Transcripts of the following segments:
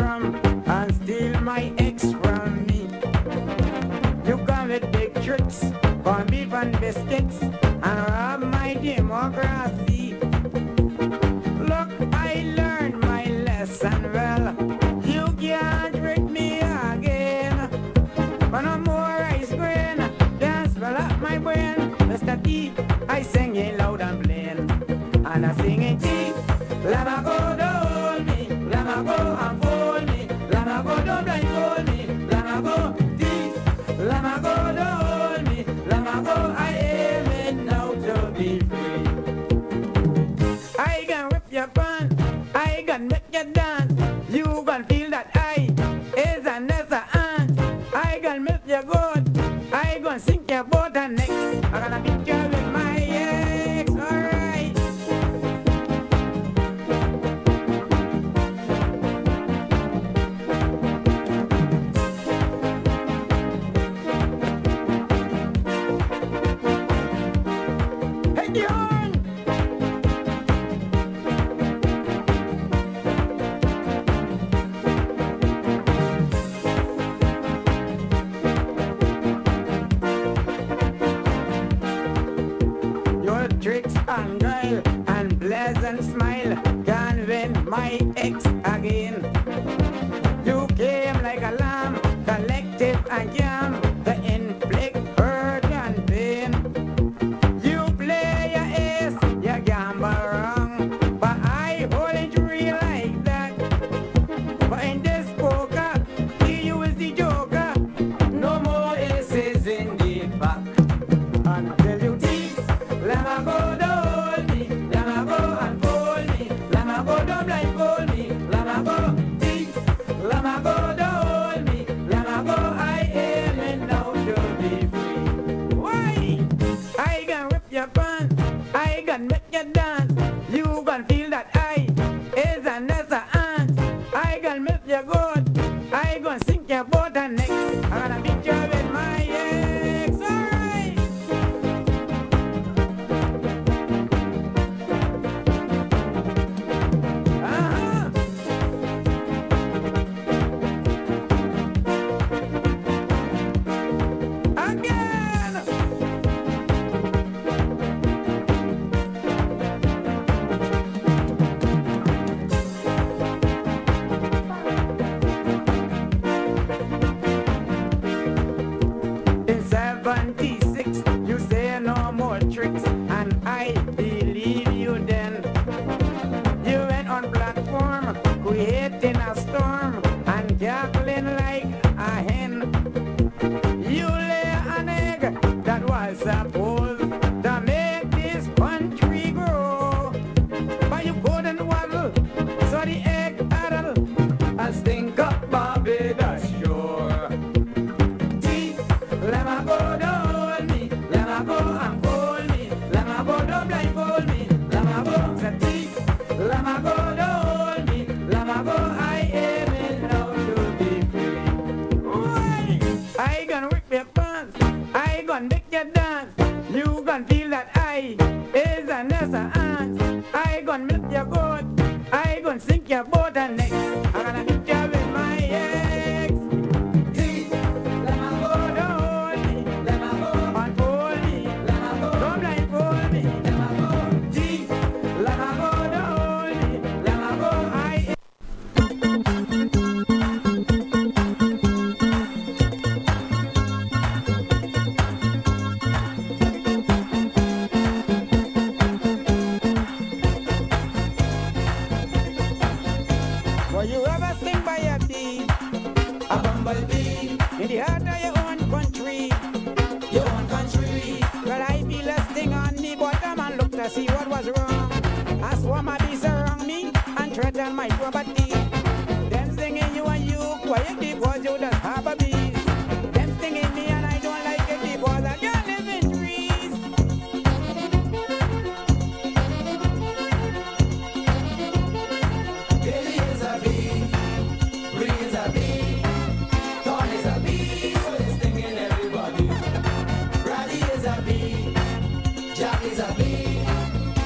rum and steal my ex from me. You come with big tricks, corn beef and biscuits, and rob my democracy. Look, I learned my lesson well. You can't trick me again. But no more ice cream, dance well up my brain. Mr. T, I sing it loud and plain. And I sing it T, let me go, don't hold me. Let me go and fold me. Let me go, don't blindfold me. Let me go T, let me go, don't hold me. Let me go, I aim it now to be free. I can rip your pants, I can make you dance. You can feel that I is an ant. I can milk your goat, I can sink your boat and next I gonna beat you with my ex, alright. Hey, Dion! Your tricks and guile and pleasant smile can win my ex again. You came like a lamb, collective and jam, to inflict hurt and pain. You play your ace, you gamble wrong, but I hold it real like that. But in this poker, you is the joker. No more aces in the back. Until you tease, let me go, don't hold me. Let me go and fold me. Let me go, don't blindfold me. Let me go tease, let me go, don't hold me. Let me go, I aim it now to be free. Why? I can rip your pants, I can make you dance. You can feel that I is an ant. I can milk your goat, I can sink your boat and next I gonna beat you with my ex, alright. Uh-huh. Again. In 76, you say no more tricks, and I believe you then. You went on platform, creating a storm, and cackling like a hen. You lay an egg that was supposed to make this country grow, but you couldn't waddle, so the egg addle, and stink up Barbados shore. T, let me go, don't hold me. Let me go and fold me. Let me go, don't blindfold me. Let me go, say T, let me go, don't hold me. Let me go, I aim it now to be free. Why? I can rip your pants, I can make you dance. You can feel that I is an ant. I can milk your goat, I can sink your boat and next I gonna beat you with my ex. T, let me go, don't hold me. Let me go, unfold me. Let me go, don't blindfold me. Let me go, T, let me go, don't hold me. Let me go, I. Well, you ever sing by a bee, a bumblebee, in the heart of your own country, your own country? Well, I feel a sting on me bottom and look to see what was wrong. I swore my bees around me and tread on my property. Them singing you and you quiet because you just have a bees. Them stinging me and I don't like it because I can't live in trees. Billy is a bee, Bree is a bee, Dawn is a bee, so it's stinging everybody. Brady is a bee, Jack is a bee,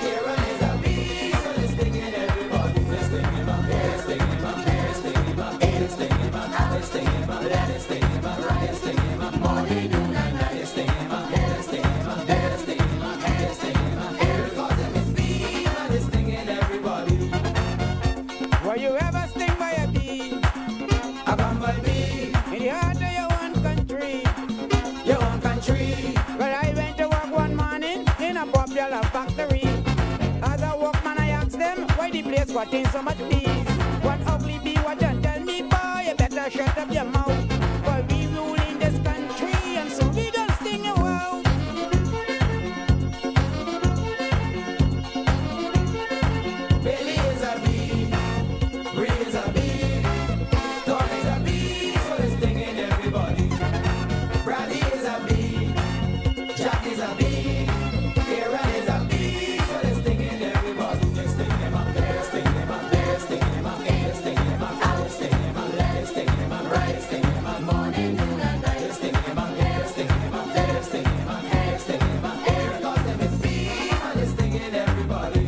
Karen is A bumblebee in the heart of your own country. your own country. Well, I went to work one morning in a popular factory. As a workman, I asked them why the place got in so much bees. One ugly bee was just tell me, boy, you better shut up your mouth. For we rule in this country, and so we gonna sting you out. Billy is a bee, Bree is a bee, Tom is a bee, so it's stinging everybody. Brady is a bee, Jack is a bee, Aaron is a bee, so it's stinging everybody. It's stinging him up there, stinging him up there, stinging him up here, stinging him up out, stinging him up left, stinging him up right, stinging him up morning, noon and night. It's stinging him up here, stinging him up there, stinging him up here, stinging him up here. Cause them is bee, and it's stinging everybody.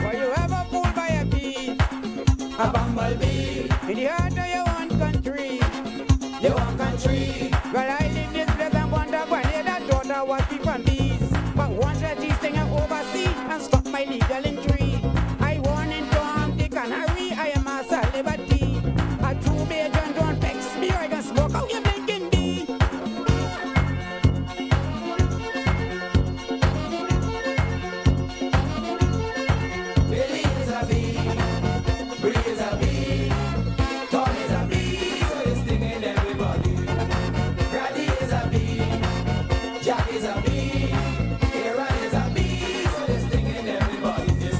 Were you ever fooled by a bee A bumblebee, in the heart of your own country? your own country. Well, I live this place and wonder when that daughter was free from bees. But once that these things overseas and stop my legal injury. I warn in Tom, Dick and Harry, I am a celebrity. A true Bajan don't vex me, or I can smoke out your blinking bee. Billy is a bee, Bree is a bee, Tom is a bee, so it's stinging everybody. Brady is a bee, Jack is a bee, Aaron is a bee, so it's stinging everybody. It's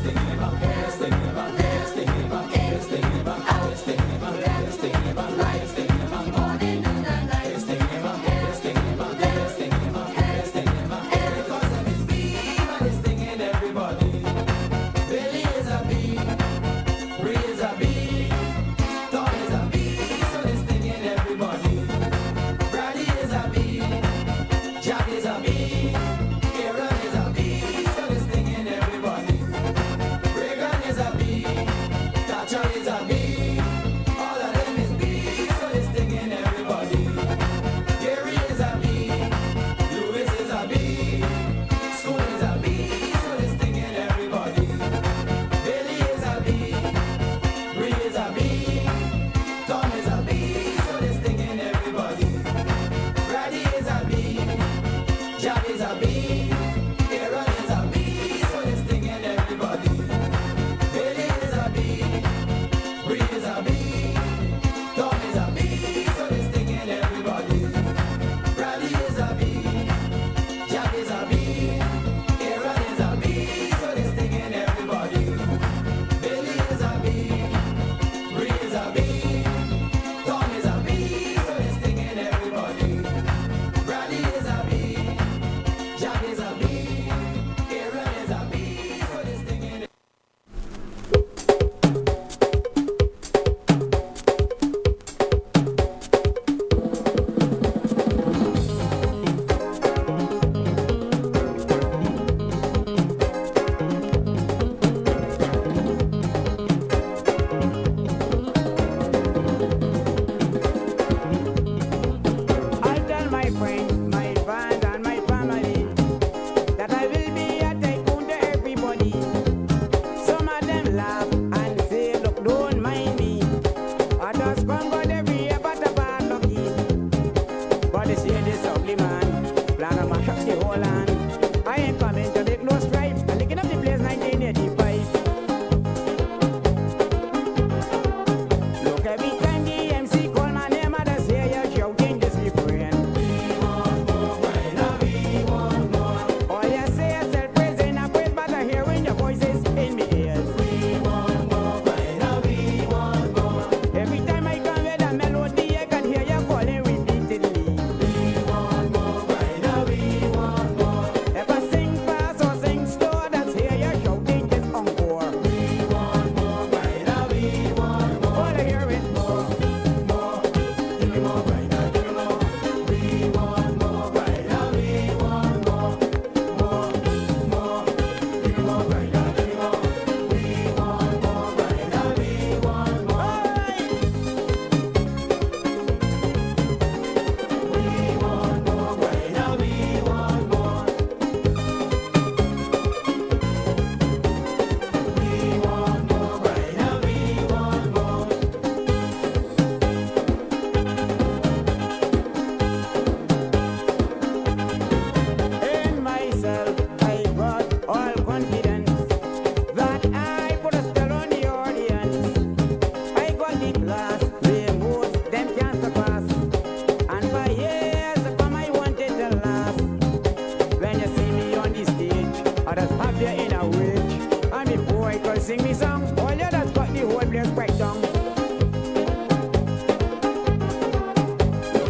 Others have you in a witch. And before I could sing me song, all you that's got the whole place break down.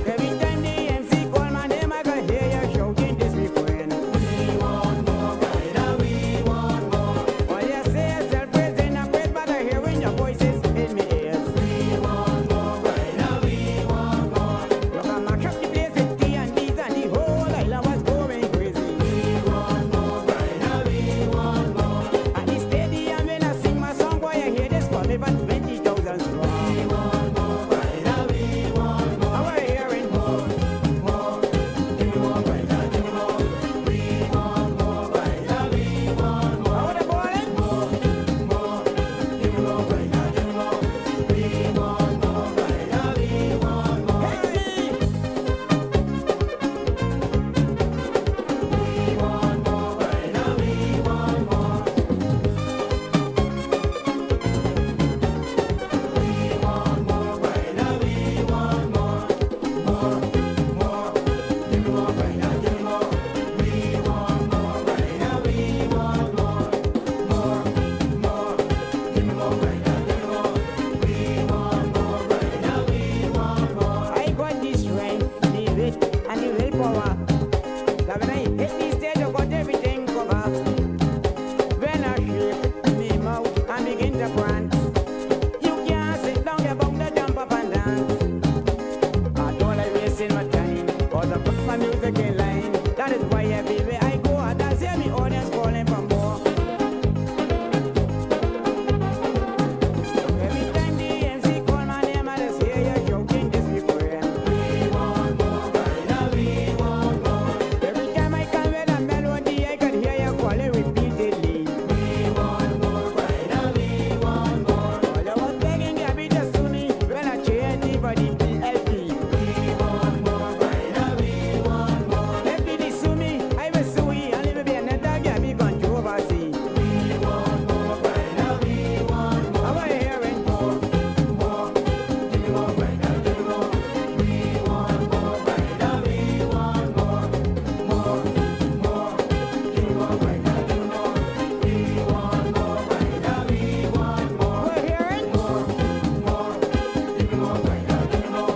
Every time the MC call my name, I can hear you shouting this refrain. We want more Grenada, we want more. All you say is self-praising and praise, but I hear when your voices in me ears. We want more Grenada, we want more. Look at my shop, the place with T&Ds and the whole island was going crazy. We want more Grenada, we want more. At the stadium when I sing my song, boy, I hear this coming from 20,000 strong. We want more Grenada, we want more. How are you hearing? More. Give me more Grenada, give me more. We want more Grenada, we want more. How are they calling? More. Give me more Grenada, give me more. We want more Grenada, we want more. Hey! We want more Grenada, we want more. We want more Grenada, we want more. More. Give me more Grenada, give me more. We want more Grenada, we want more. More. Give me more Grenada, give me more. We want more Grenada, we want more. I got the strength, the wit, and the willpower. That when I hit the stage, I got everything covered. When I shake me mouth and begin to prance, you can't sit down, you're bound to jump up and dance. I don't like wasting my time, cause I put my music in line. That is why everywhere I go, I dance, hear me audience calling for more. Every time the MC call my name, I just hear you shouting this refrain. We want more Grenada, we want more. Every time I come with a melody, I can hear you calling repeatedly. We want more Grenada, we want more. All I was begging Gabby to sue me when I change the body PLP. We want more Grenada, we want more. If they sue me, I will sue you, and it will be another Gabby controversy. We want more Grenada, we want more. How are you hearing? More. Give me more Grenada, give me more. We want more Grenada, we want more. More. Give me more Grenada, give me more. We want more Grenada, we want more. We're hearing? More. Give me more Grenada, give me more.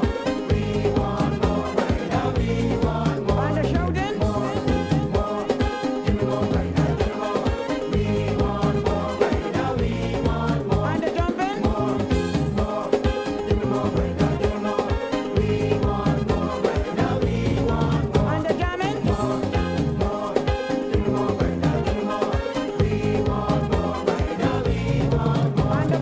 We want more Grenada, we want more. And the shouting? Give me more Grenada, give me more. We want more Grenada, we want more. And the jumping? Give me more Grenada, give me more. We want more Grenada, we want more. And the jamming? Give me more Grenada, give me more. We want more Grenada, we want more. And the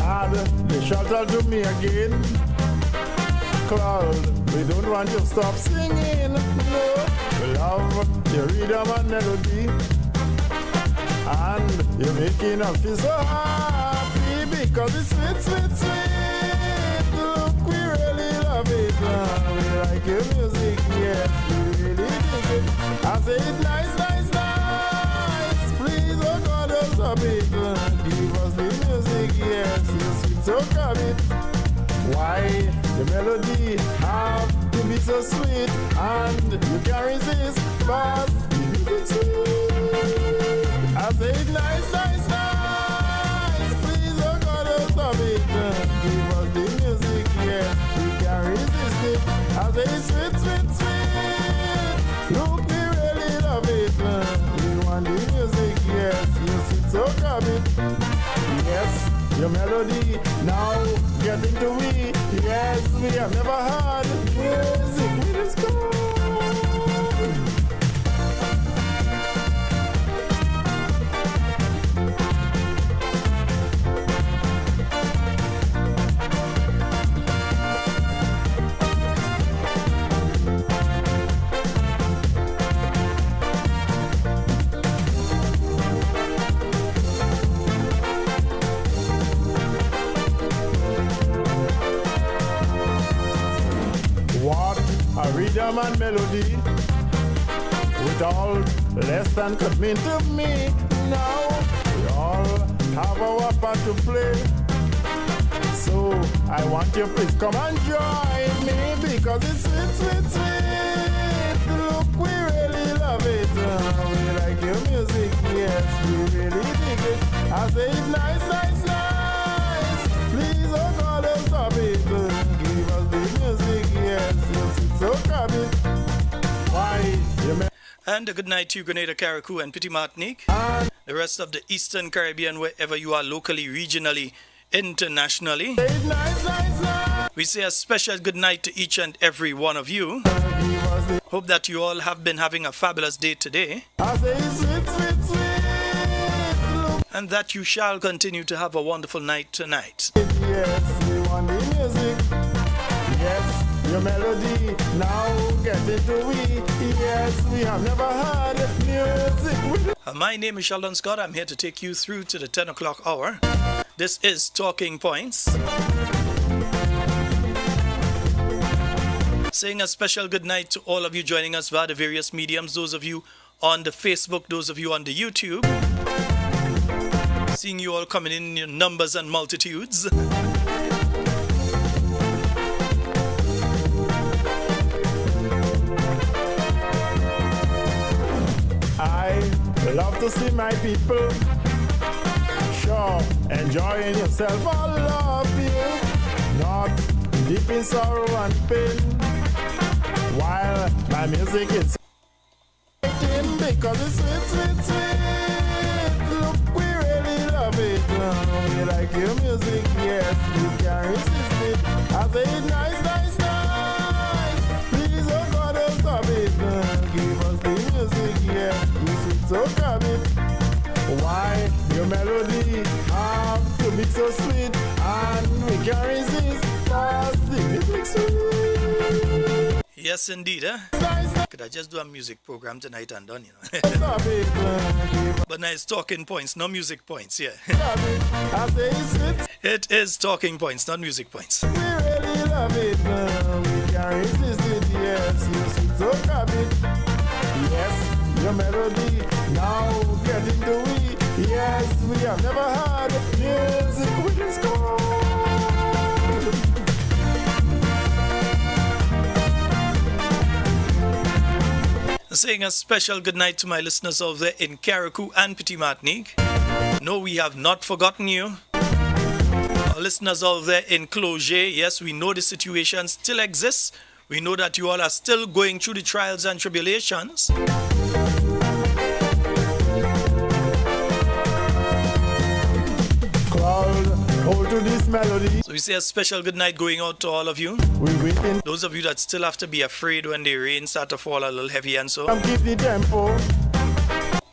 Add the shuttle to me again. Cloud, we don't want you to stop singing. No, we love your rhythm and melody. And you're making us feel so happy because it's sweet, sweet, sweet. Look, we really love it. We like your music, yes, we really dig it. I say it's nice, nice, nice. Please, oh God, don't stop it. Give us the music, yes, yes, sweet, so come it. Why the melody have to be so sweet and you can't resist, but the music sweet. I say it's nice, nice, nice. Please, oh God, don't stop it. Give us the music, yes, we can't resist it. I say it's sweet, sweet, sweet. Look, we really love it. We want the music, yes, yes, it's so come it. Yes, your melody now getting to me. Yes, we have never heard music with this good. and melody. With all lesson could mean to me. Now we all have our part to play. So I want you please come and join me because it's sweet, sweet, sweet. Look, we really love it. We like your music, yes, we really dig it. I say it's nice, nice, nice. Please, oh God, don't stop it. Give us the music, yes, yes, it's so coming. Why, you may. And a good night to you, Grenada, Carriacou, and Petit Martinique. The rest of the Eastern Caribbean, wherever you are locally, regionally, internationally. Nice, nice, nice. We say a special good night to each and every one of you. Hope that you all have been having a fabulous day today. I say it's sweet, sweet, sweet. Look, And that you shall continue to have a wonderful night tonight. yes, we want the music. Yes, your melody. Now get into we. Yes, we have never heard music. My name is Sheldon Scott. I'm here to take you through to the 10 o'clock hour. This is Talking Points. Saying a special good night to all of you joining us via the various mediums. Those of you on the Facebook, those of you on the YouTube. Seeing you all coming in your numbers and multitudes. I love to see my people sure enjoying yourself. All of you not deep in sorrow and pain while my music is making because it's sweet, sweet, sweet. Look, we really love it. We like your music, yes, we can't resist it. I say it's nice, nice, nice. Please, oh God, don't stop it. Give us the music, yes, this is so coming. Why your melody have to be so sweet and we can't resist cause the music sweet. Yes, indeed. Nice, nice, Could I just do a music program tonight and done, you know? stop it. But now it's talking points, no music points, yeah. Stop it. I say it's sweet. It is talking points, not music points. We really love it. We can't resist it. Yes, you sweet so coming. Yes, your melody now get into we. Yes, we have never heard music with this gold. Saying a special good night to my listeners over there in Carriacou and Petit Martinique. No, we have not forgotten you. Our listeners over there in Cloget, yes, we know the situation still exists. We know that you all are still going through the trials and tribulations. Cloud, hold to this melody. So we say a special good night going out to all of you. We waiting. Those of you that still have to be afraid when the rain start to fall a little heavy and so. Come keep the tempo.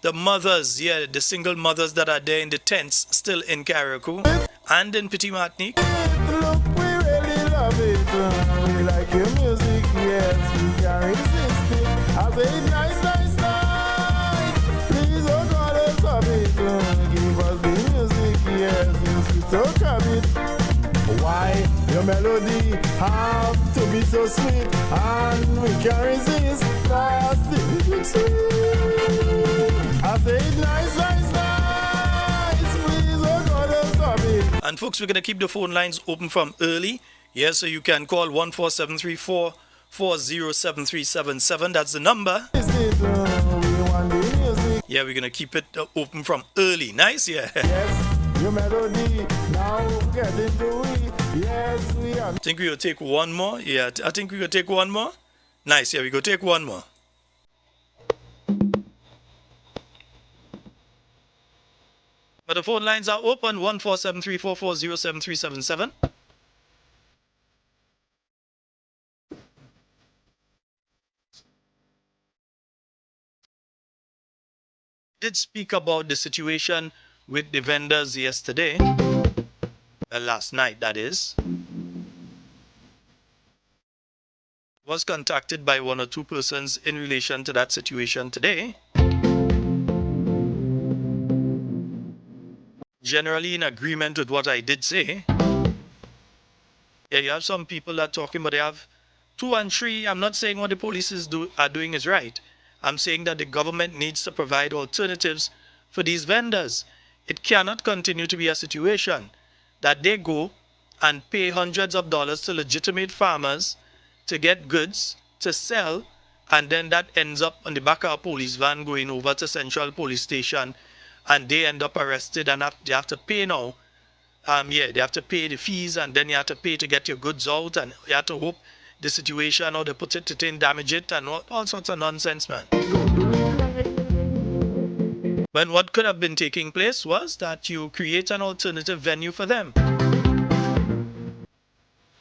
The mothers, yeah, the single mothers that are there in the tents still in Carriacou and in Petit Martinique. Look, we really love it. We like your music, yes, we can't resist it. I say it's nice, nice, nice. Please, oh God, don't stop it. Give us the music, yes, it's so coming. Why your melody have to be so sweet and we can't resist. That's the music sweet. I say it's nice, nice, nice. Please, oh God, don't stop it. And folks, we're going to keep the phone lines open from early. Yeah, so you can call 14734407377. That's the number. We want the music. Yeah, we're going to keep it open from early. Nice, yeah. Yes, your melody now get into it. Yes, we are. I think we will take one more. Yeah, I think we will take one more. Nice, yeah, we go take one more. But the phone lines are open, 14734407377. Did speak about the situation with the vendors yesterday. Last night, that is. Was contacted by one or two persons in relation to that situation today. Generally in agreement with what I did say. Yeah, you have some people that are talking, but they have 2 and 3, I'm not saying what the police are doing is right. I'm saying that the government needs to provide alternatives for these vendors. It cannot continue to be a situation that they go and pay hundreds of dollars to legitimate farmers to get goods to sell, and then that ends up on the back of a police van going over to Central Police Station, and they end up arrested and they have to pay now. They have to pay the fees, and then you have to pay to get your goods out, and you have to hope the situation or they put it to damage it, and all sorts of nonsense, man. When what could have been taking place was that you create an alternative venue for them.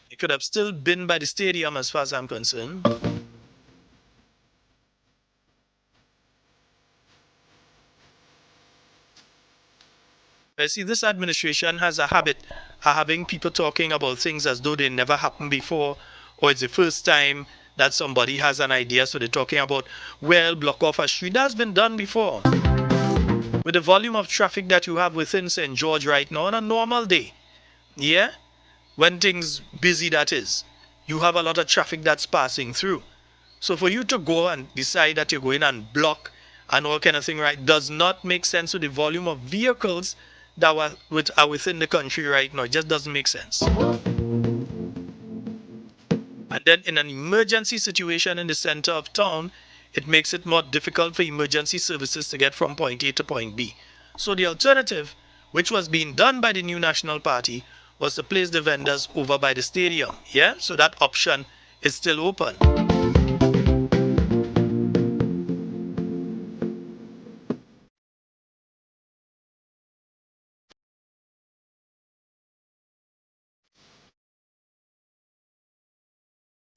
It could have still been by the stadium as far as I'm concerned. I see this administration has a habit of having people talking about things as though they never happened before, or it's the first time that somebody has an idea, so they're talking about, well, block off a street. That's been done before. With the volume of traffic that you have within St. George right now on a normal day, yeah, when things busy that is, you have a lot of traffic that's passing through. So for you to go and decide that you're going and block and all kind of thing, right, does not make sense with the volume of vehicles that are within the country right now. It just doesn't make sense. And then in an emergency situation in the center of town, it makes it more difficult for emergency services to get from point A to point B. So the alternative, which was being done by the New National Party, was to place the vendors over by the stadium. Yeah, so that option is still open.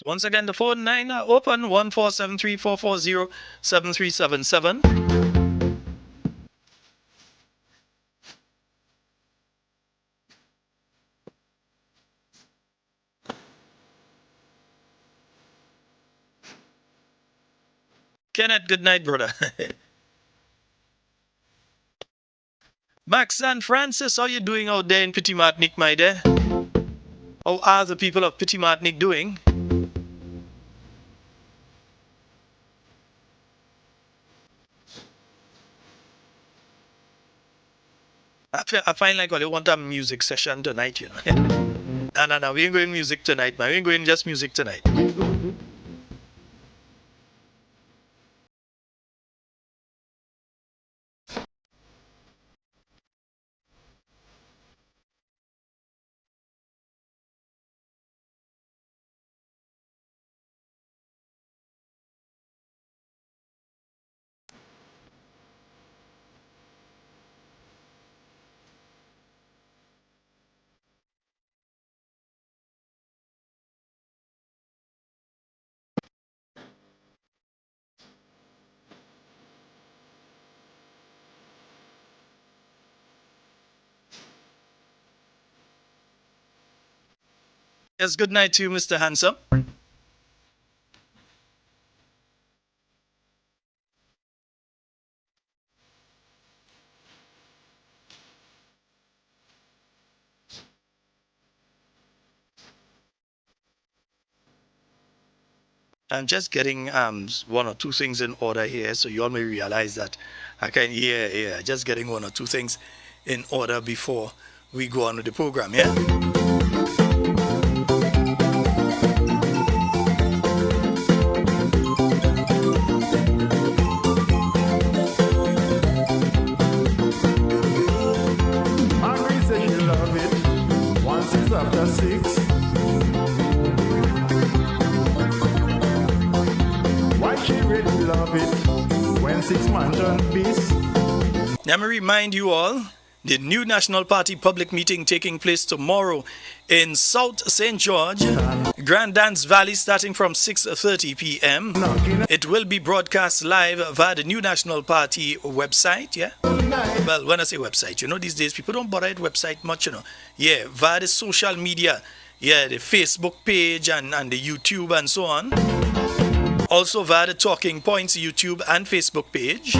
Once again, the phone line are open, 14734407377. Kenneth, good night, brother. Max and Francis, how you doing out there in Petit Martinique, my dear? How are the people of Petit Martinique doing? I find like they want a music session tonight, you know. No, we ain't going music tonight, man. We ain't going just music tonight. Yes, good night to you, Mr. Handsome. I'm just getting one or two things in order here, so you all may realize that I can, just getting one or two things in order before we go on with the program, yeah? Margaret said she love it once it's after 6. Why she really love it when 6 man turn beast? Let me remind you all, the new National Party public meeting taking place tomorrow in South St. George, Grand Dance Valley, starting from 6:30 p.m. It will be broadcast live via the new National Party website, yeah? Well, when I say website, you know, these days people don't bother at website much, you know. Yeah, via the social media, yeah, the Facebook page and the YouTube and so on. Also via the Talking Points YouTube and Facebook page.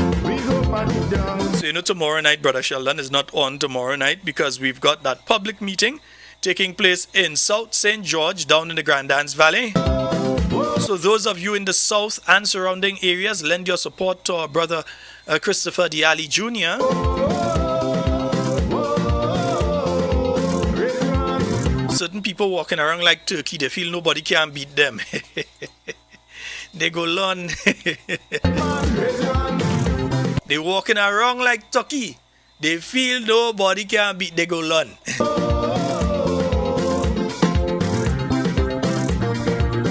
So you know tomorrow night, Brother Sheldon is not on tomorrow night because we've got that public meeting taking place in South St. George down in the Grand Dance Valley. So those of you in the south and surrounding areas, lend your support to our brother Christopher Diali Jr. Certain people walking around like turkey, they feel nobody can beat them. They go learn. They walking around like turkey. They feel nobody can beat, they go learn.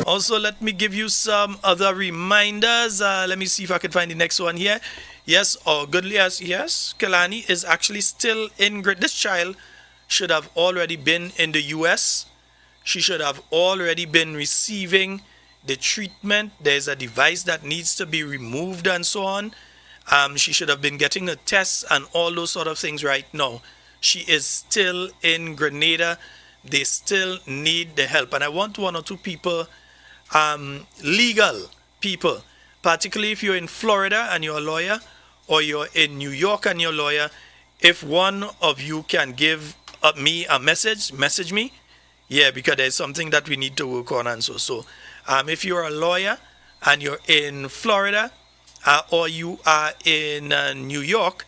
Also, let me give you some other reminders. Let me see if I can find the next one here. Yes, yes, Kalani is actually still in grade. This child should have already been in the US. She should have already been receiving the treatment. There's a device that needs to be removed and so on. She should have been getting a test and all those sort of things right now. She is still in Grenada. They still need the help. And I want one or two people, legal people, particularly if you're in Florida and you're a lawyer, or you're in New York and you're a lawyer, if one of you can give me a message me. Yeah, because there's something that we need to work on and so. If you're a lawyer and you're in Florida or you are in New York,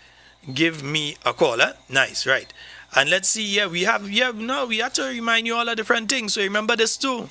give me a call. Nice, right? And let's see, we have to remind you all of different things. So remember this too.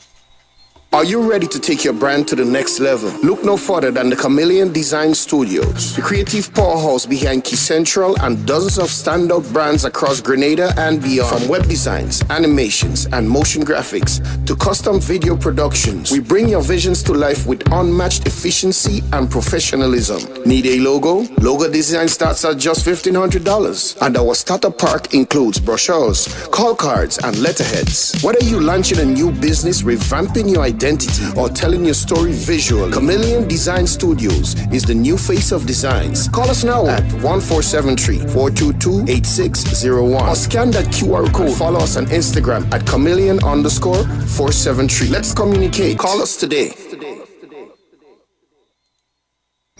Are you ready to take your brand to the next level? Look no further than the Chameleon Design Studios, the creative powerhouse behind Key Central and dozens of standout brands across Grenada and beyond. From web designs, animations, and motion graphics to custom video productions, we bring your visions to life with unmatched efficiency and professionalism. Need a logo? Logo design starts at just $1,500, and our starter pack includes brochures, call cards, and letterheads. Whether you're launching a new business, revamping your identity, or telling your story visually, Chameleon Design Studios is the new face of designs. Call us now at 1473-422-8601 or scan that QR code. Follow us on Instagram at chameleon_473. Let's communicate. Call us today.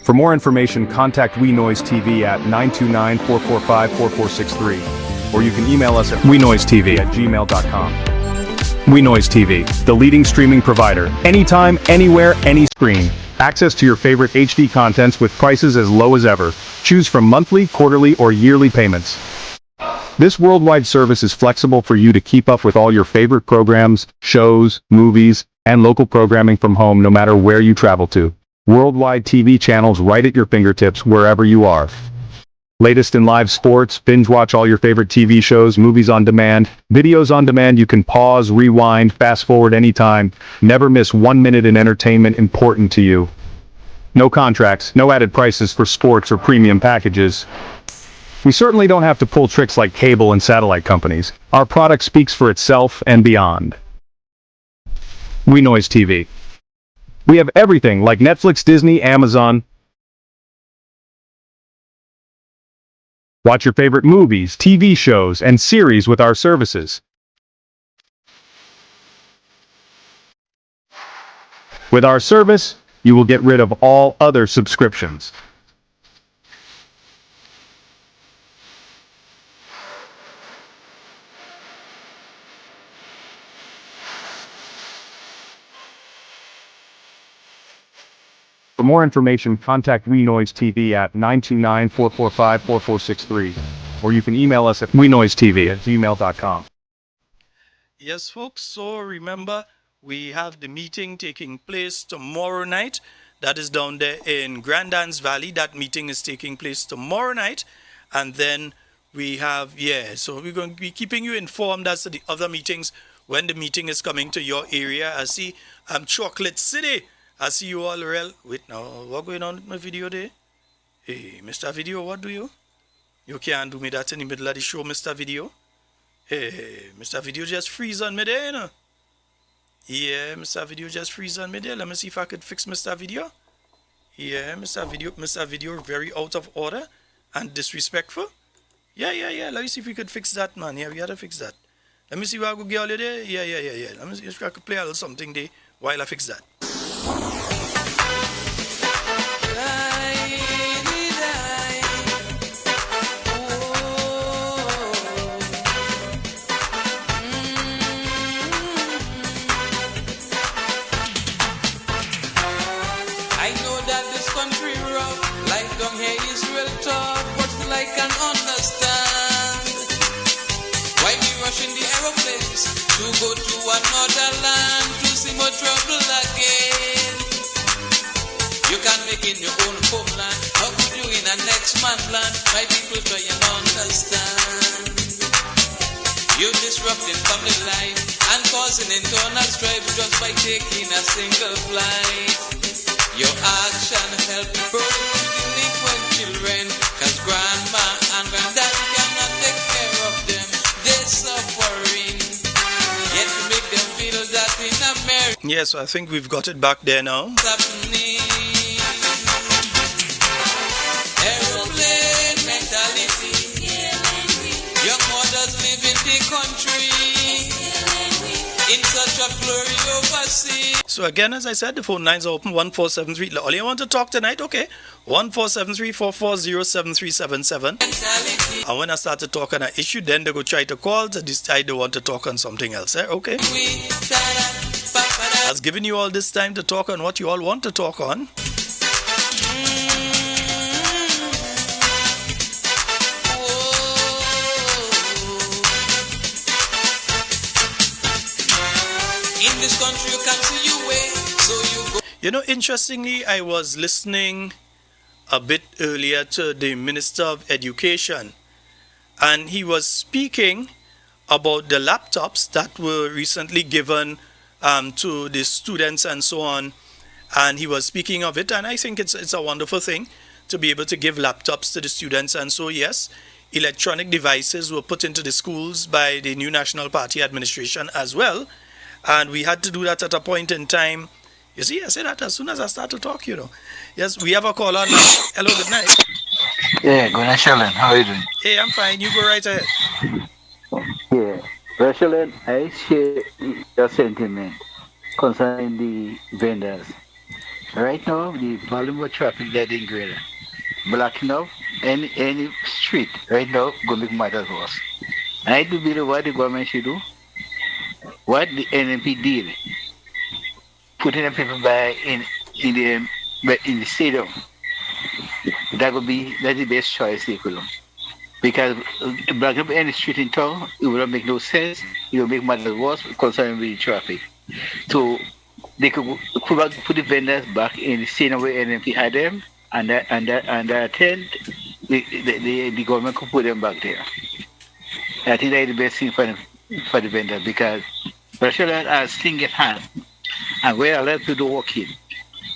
For more information, contact WeNoise TV at 929-445-4463, or you can email us at wenoisetv@gmail.com. WeNoise TV, the leading streaming provider. Anytime, anywhere, any screen. Access to your favorite HD contents with prices as low as ever. Choose from monthly, quarterly, or yearly payments. This worldwide service is flexible for you to keep up with all your favorite programs, shows, movies, and local programming from home no matter where you travel to. Worldwide TV channels right at your fingertips wherever you are. Latest in live sports, binge watch all your favorite TV shows, movies on demand, videos on demand. You can pause, rewind, fast forward anytime. Never miss 1 minute in entertainment important to you. No contracts, no added prices for sports or premium packages. We certainly don't have to pull tricks like cable and satellite companies. Our product speaks for itself and beyond. WeNoise TV. We have everything like Netflix, Disney, Amazon. Watch your favorite movies, TV shows, and series with our services. With our service, you will get rid of all other subscriptions. For more information, contact WeNoise TV at 929-445-4463, or you can email us at wenoisetv@gmail.com. Yes, folks, so remember, we have the meeting taking place tomorrow night. That is down there in Grandans Valley. That meeting is taking place tomorrow night. And then we have, so we're going to be keeping you informed as to the other meetings when the meeting is coming to your area. I see Chocolate City. I see you all real. Wait now, what going on with my video there? Hey, Mr. Video, what do you? You can't do me that in the middle of the show, Mr. Video. Hey, Mr. Video just freeze on me there, you know. Yeah, Mr. Video just freeze on me there. Let me see if I could fix Mr. Video. Yeah, Mr. Video very out of order and disrespectful. Yeah. Let me see if we could fix that, man. Yeah, we gotta fix that. Let me see what I could get all of there. Yeah. Let me see if I could play a little something there while I fix that. to go to another land to see more trouble again. You can make in your own homeland, how could you in a next man's land? My people try and understand. You disrupting family life and causing internal strife just by taking a single flight. Your action help protect delinquent children, cause grandma and granddad cannot take care of them. They're suffering, yet to make them feel that in America. Yes, I think we've got it back there now. Happening. Aeroplane mentality. Young mothers live in the country in such a flurry overseas. So again, as I said, the phone lines are open 1473. All you want to talk tonight? Okay. 1473-440-7377. And when I start to talk on an issue, then they go try to call to decide they want to talk on something else. Okay. I've given you all this time to talk on what you all want to talk on. In this country, you can see your way, so you go. You know, interestingly, I was listening a bit earlier to the Minister of Education, and he was speaking about the laptops that were recently given to the students and so on. And he was speaking of it, and I think it's a wonderful thing to be able to give laptops to the students. And so, yes, electronic devices were put into the schools by the new National Party administration as well. And we had to do that at a point in time. You see, I say that as soon as I start to talk, you know. Yes, we have a caller now. Hello, good night. Yeah, good night, Sheldon. How are you doing? Hey, I'm fine. You go right ahead. Yeah. Well, Sheldon, I share your sentiment concerning the vendors. Right now, the volume of traffic that in Grenada, blocking up any street right now, going to make matters worse. And I do believe what the government should do, what the NMP did, putting the people by in the stadium, that's the best choice they could do. Because blocking up any street in town, it will not make no sense. It will make matters worse concerning the traffic. So they could put the vendors back in the same way NMP had them, and that tent, the government could put them back there. I think that's the best thing for the vendors, because Russia as things get hand, and where a lot of people working,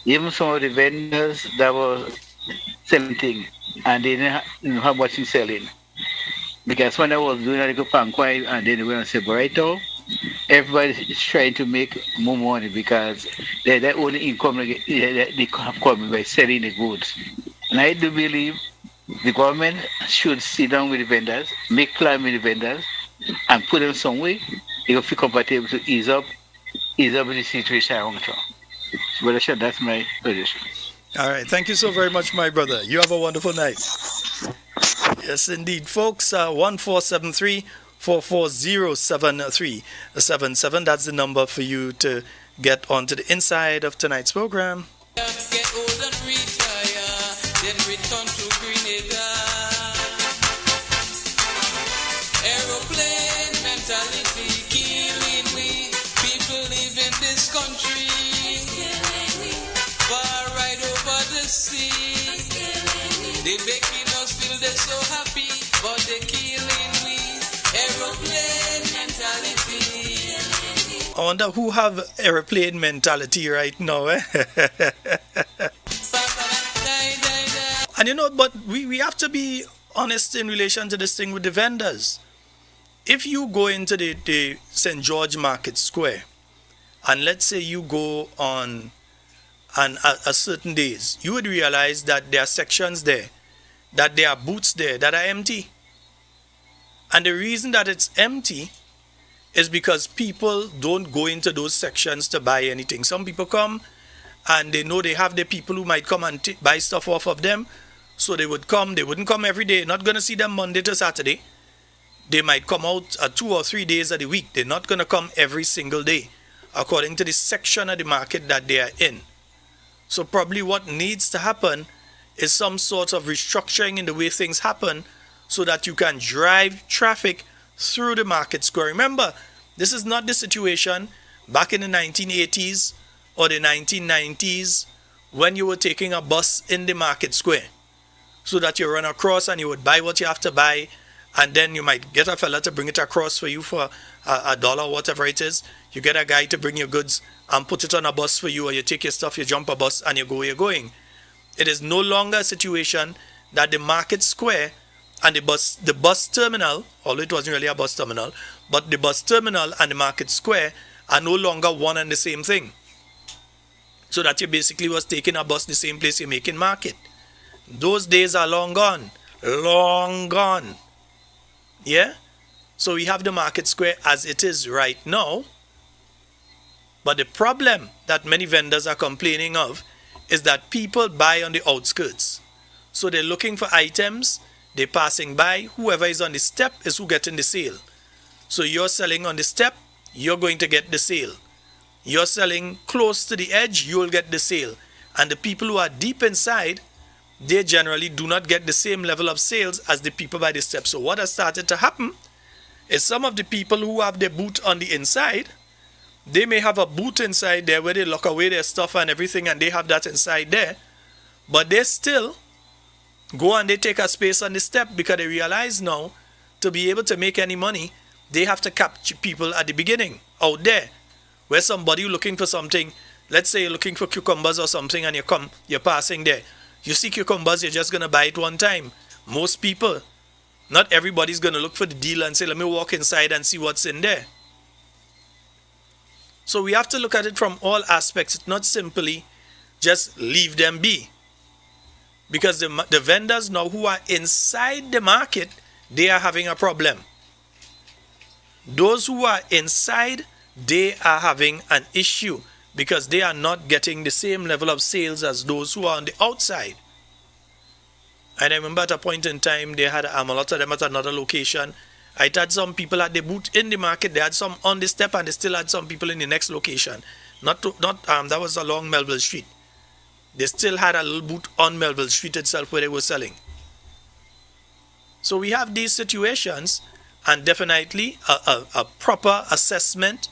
even some of the vendors that were selling things, and they didn't know how much they're selling. Because when I was doing a little panquai, and then they went and said, but right now, everybody is trying to make more money because their only income they have coming by selling the goods. And I do believe the government should sit down with the vendors, make plan with the vendors, and put them somewhere they will feel comfortable to ease up the situation around town. Well, that's my position. All right. Thank you so very much, my brother. You have a wonderful night. Yes, indeed, folks. 1473-440-7377. That's the number for you to get onto the inside of tonight's program. Get old and retire, then return to Grenada. Aeroplane mentality killing we. People live in this country, far right over the sea. They making us feel they're so happy, but they're killing we. Aeroplane mentality. I wonder who have airplane mentality right now, eh? And you know, but we have to be honest in relation to this thing with the vendors. If you go into the St. George Market Square, and let's say you go on a certain days, you would realize that there are sections there, that there are booths there that are empty. And the reason that it's empty is because people don't go into those sections to buy anything. Some people come and they know they have the people who might come and buy stuff off of them. So they would come. They wouldn't come every day. Not going to see them Monday to Saturday. They might come out 2 or 3 days of the week. They're not going to come every single day, according to the section of the market that they are in. So probably what needs to happen is some sort of restructuring in the way things happen so that you can drive traffic through the market square. Remember, This is not the situation back in the 1980s or the 1990s when you were taking a bus in the market square, so that you run across and you would buy what you have to buy, and then you might get a fella to bring it across for you for a dollar, whatever it is. You get a guy to bring your goods and put it on a bus for you, or you take your stuff, you jump a bus, and you go where you're going. It is no longer a situation that the market square and the bus terminal, although it wasn't really a bus terminal, but the bus terminal and the market square are no longer one and the same thing. So that you basically was taking a bus the same place you're making market. Those days are long gone. Long gone. Yeah? So we have the market square as it is right now. But the problem that many vendors are complaining of is that people buy on the outskirts. So they're looking for items, they're passing by, whoever is on the step is who getting the sale. So you're selling on the step, you're going to get the sale. You're selling close to the edge, you'll get the sale. And the people who are deep inside, they generally do not get the same level of sales as the people by the step. So what has started to happen is some of the people who have their boot on the inside, they may have a boot inside there where they lock away their stuff and everything, and they have that inside there, but they still go and they take a space on the step because they realize now to be able to make any money, they have to capture people at the beginning out there where somebody looking for something. Let's say you're looking for cucumbers or something, and you're passing there. You see cucumbers, you're just going to buy it one time. Most people, not everybody's going to look for the deal and say, let me walk inside and see what's in there. So we have to look at it from all aspects. It's not simply just leave them be. Because the vendors now who are inside the market, they are having a problem. Those who are inside, they are having an issue because they are not getting the same level of sales as those who are on the outside. And I remember at a point in time, they had a lot of them at another location. I had some people at the booth in the market. They had some on the step, and they still had some people in the next location. That was along Melville Street. They still had a little booth on Melville Street itself where they were selling. So we have these situations, and definitely a proper assessment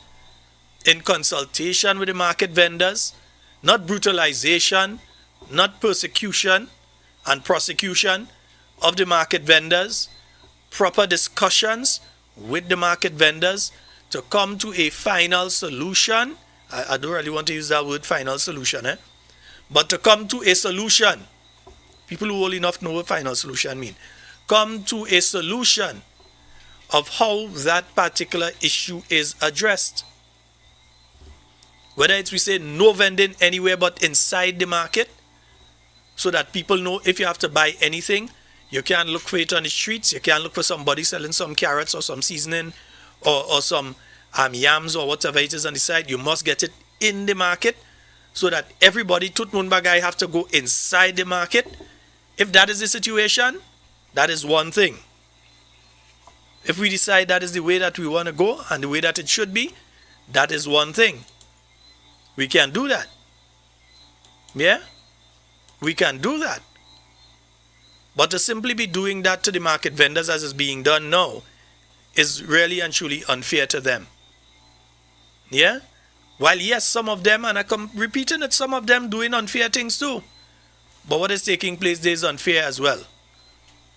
in consultation with the market vendors, not brutalization, not persecution and prosecution of the market vendors, proper discussions with the market vendors to come to a final solution. I don't really want to use that word final solution, but to come to a solution. People who old enough know what final solution mean. Come to a solution of how that particular issue is addressed. Whether it's we say no vending anywhere but inside the market, so that people know if you have to buy anything, you can't look for it on the streets. You can't look for somebody selling some carrots or some seasoning or some yams or whatever it is on the side. You must get it in the market so that everybody, Tutmunba guy, have to go inside the market. If that is the situation, that is one thing. If we decide that is the way that we want to go and the way that it should be, that is one thing. We can do that. Yeah? We can do that. But to simply be doing that to the market vendors as is being done now is really and truly unfair to them. Yeah? While yes, some of them, and I come repeating it, some of them doing unfair things too. But what is taking place there is unfair as well.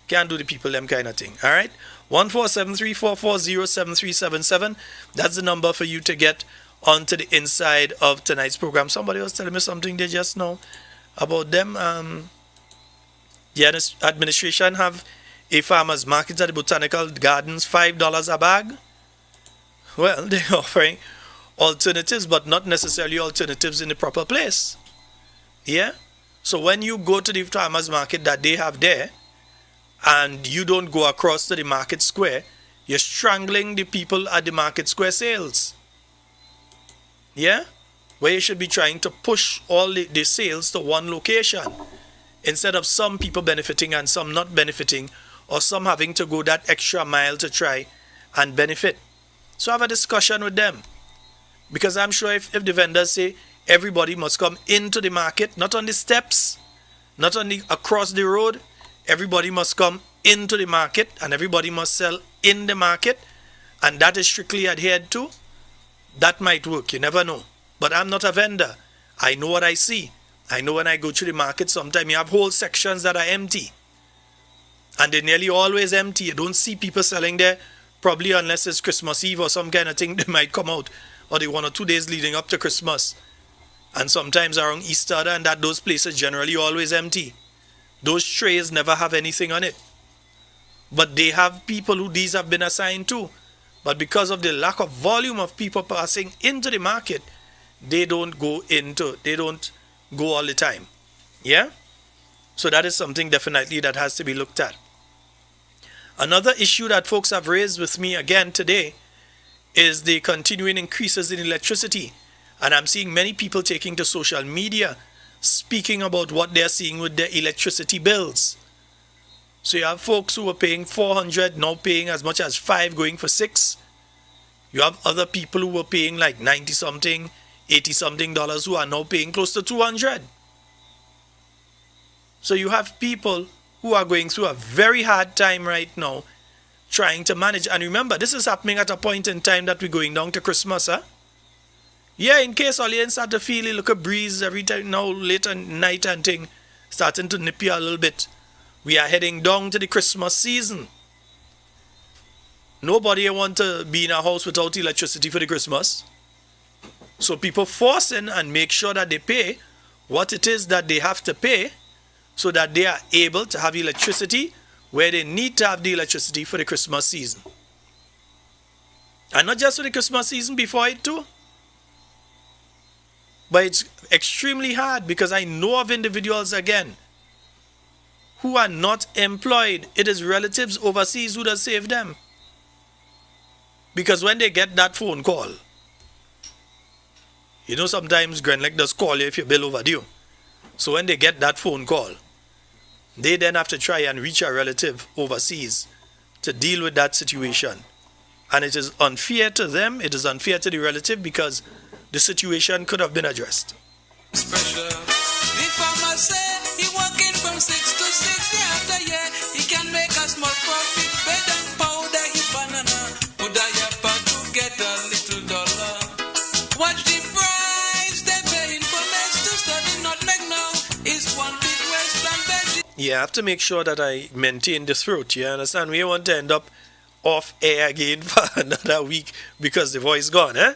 Can't do the people them kind of thing. Alright? 14734407377. That's the number for you to get onto the inside of tonight's program. Somebody was telling me something there just now about them. The administration have a farmer's market at the botanical gardens, $5 a bag. Well, they're offering alternatives, but not necessarily alternatives in the proper place. Yeah? So when you go to the farmer's market that they have there, and you don't go across to the market square, you're strangling the people at the market square sales. Yeah? Where you should be trying to push all the sales to one location, instead of some people benefiting and some not benefiting, or some having to go that extra mile to try and benefit. So have a discussion with them. Because I'm sure if the vendors say everybody must come into the market, not on the steps, not on the across the road, everybody must come into the market and everybody must sell in the market, and that is strictly adhered to, that might work. You never know. But I'm not a vendor. I know what I see. I know when I go to the market, sometimes you have whole sections that are empty. And they're nearly always empty. You don't see people selling there, probably unless it's Christmas Eve or some kind of thing. They might come out, or the 1 or 2 days leading up to Christmas. And sometimes around Easter, and that those places generally always empty. Those trays never have anything on it. But they have people who these have been assigned to. But because of the lack of volume of people passing into the market, they don't go all the time. Yeah? So that is something definitely that has to be looked at. Another issue that folks have raised with me again today is the continuing increases in electricity. And I'm seeing many people taking to social media speaking about what they're seeing with their electricity bills. So you have folks who are paying $400, now paying as much as $5, going for $6. You have other people who were paying like 90 something, 80 something dollars who are now paying close to $200. So you have people who are going through a very hard time right now trying to manage. And remember, this is happening at a point in time that we're going down to Christmas, huh? Yeah, in case all you start to feel a little breeze every time now, late at night and thing, starting to nip you a little bit. We are heading down to the Christmas season. Nobody want to be in a house without electricity for the Christmas. So people force in and make sure that they pay what it is that they have to pay so that they are able to have electricity where they need to have the electricity for the Christmas season. And not just for the Christmas season, before it too. But it's extremely hard because I know of individuals again who are not employed. It is relatives overseas who does save them. Because when they get that phone call, you know, sometimes Grenlec does call you if your bill overdue. So when they get that phone call, they then have to try and reach a relative overseas to deal with that situation. And it is unfair to them, it is unfair to the relative because the situation could have been addressed. Special. The farmer say he working from 6 to 6 year after year. He can make a small profit, better than powder his banana. Put a yapper to get a little dollar. Watch the price they paying for mess to study not make now. Is one big western veggie. Yeah, I have to make sure that I maintain the throat, you understand? We want to end up off air again for another week because the voice gone, eh?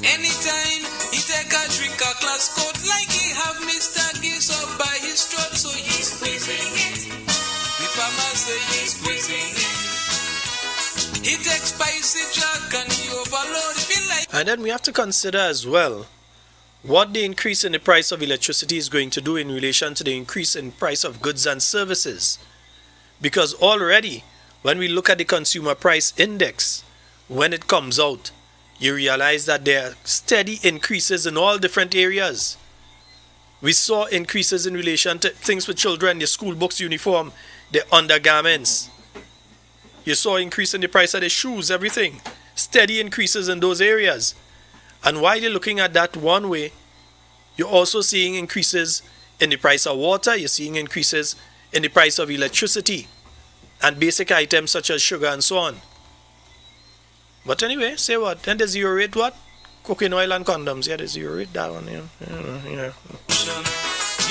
Anytime he take a drink a class coat like he have Mr. Gibbs up by his throat, so he's squeezing it. The farmer say he's squeezing it. He takes spicy jack and he overload feel like. And then we have to consider as well what the increase in the price of electricity is going to do in relation to the increase in price of goods and services. Because already, when we look at the consumer price index, when it comes out, you realize that there are steady increases in all different areas. We saw increases in relation to things for children, their school books, uniform, their undergarments. You saw increase in the price of the shoes, everything. Steady increases in those areas. And while you're looking at that one way, you're also seeing increases in the price of water, you're seeing increases in the price of electricity, and basic items such as sugar and so on. But anyway, say what? Then the zero rate what? Cooking oil and condoms. Yeah, the zero rate, that one, yeah. You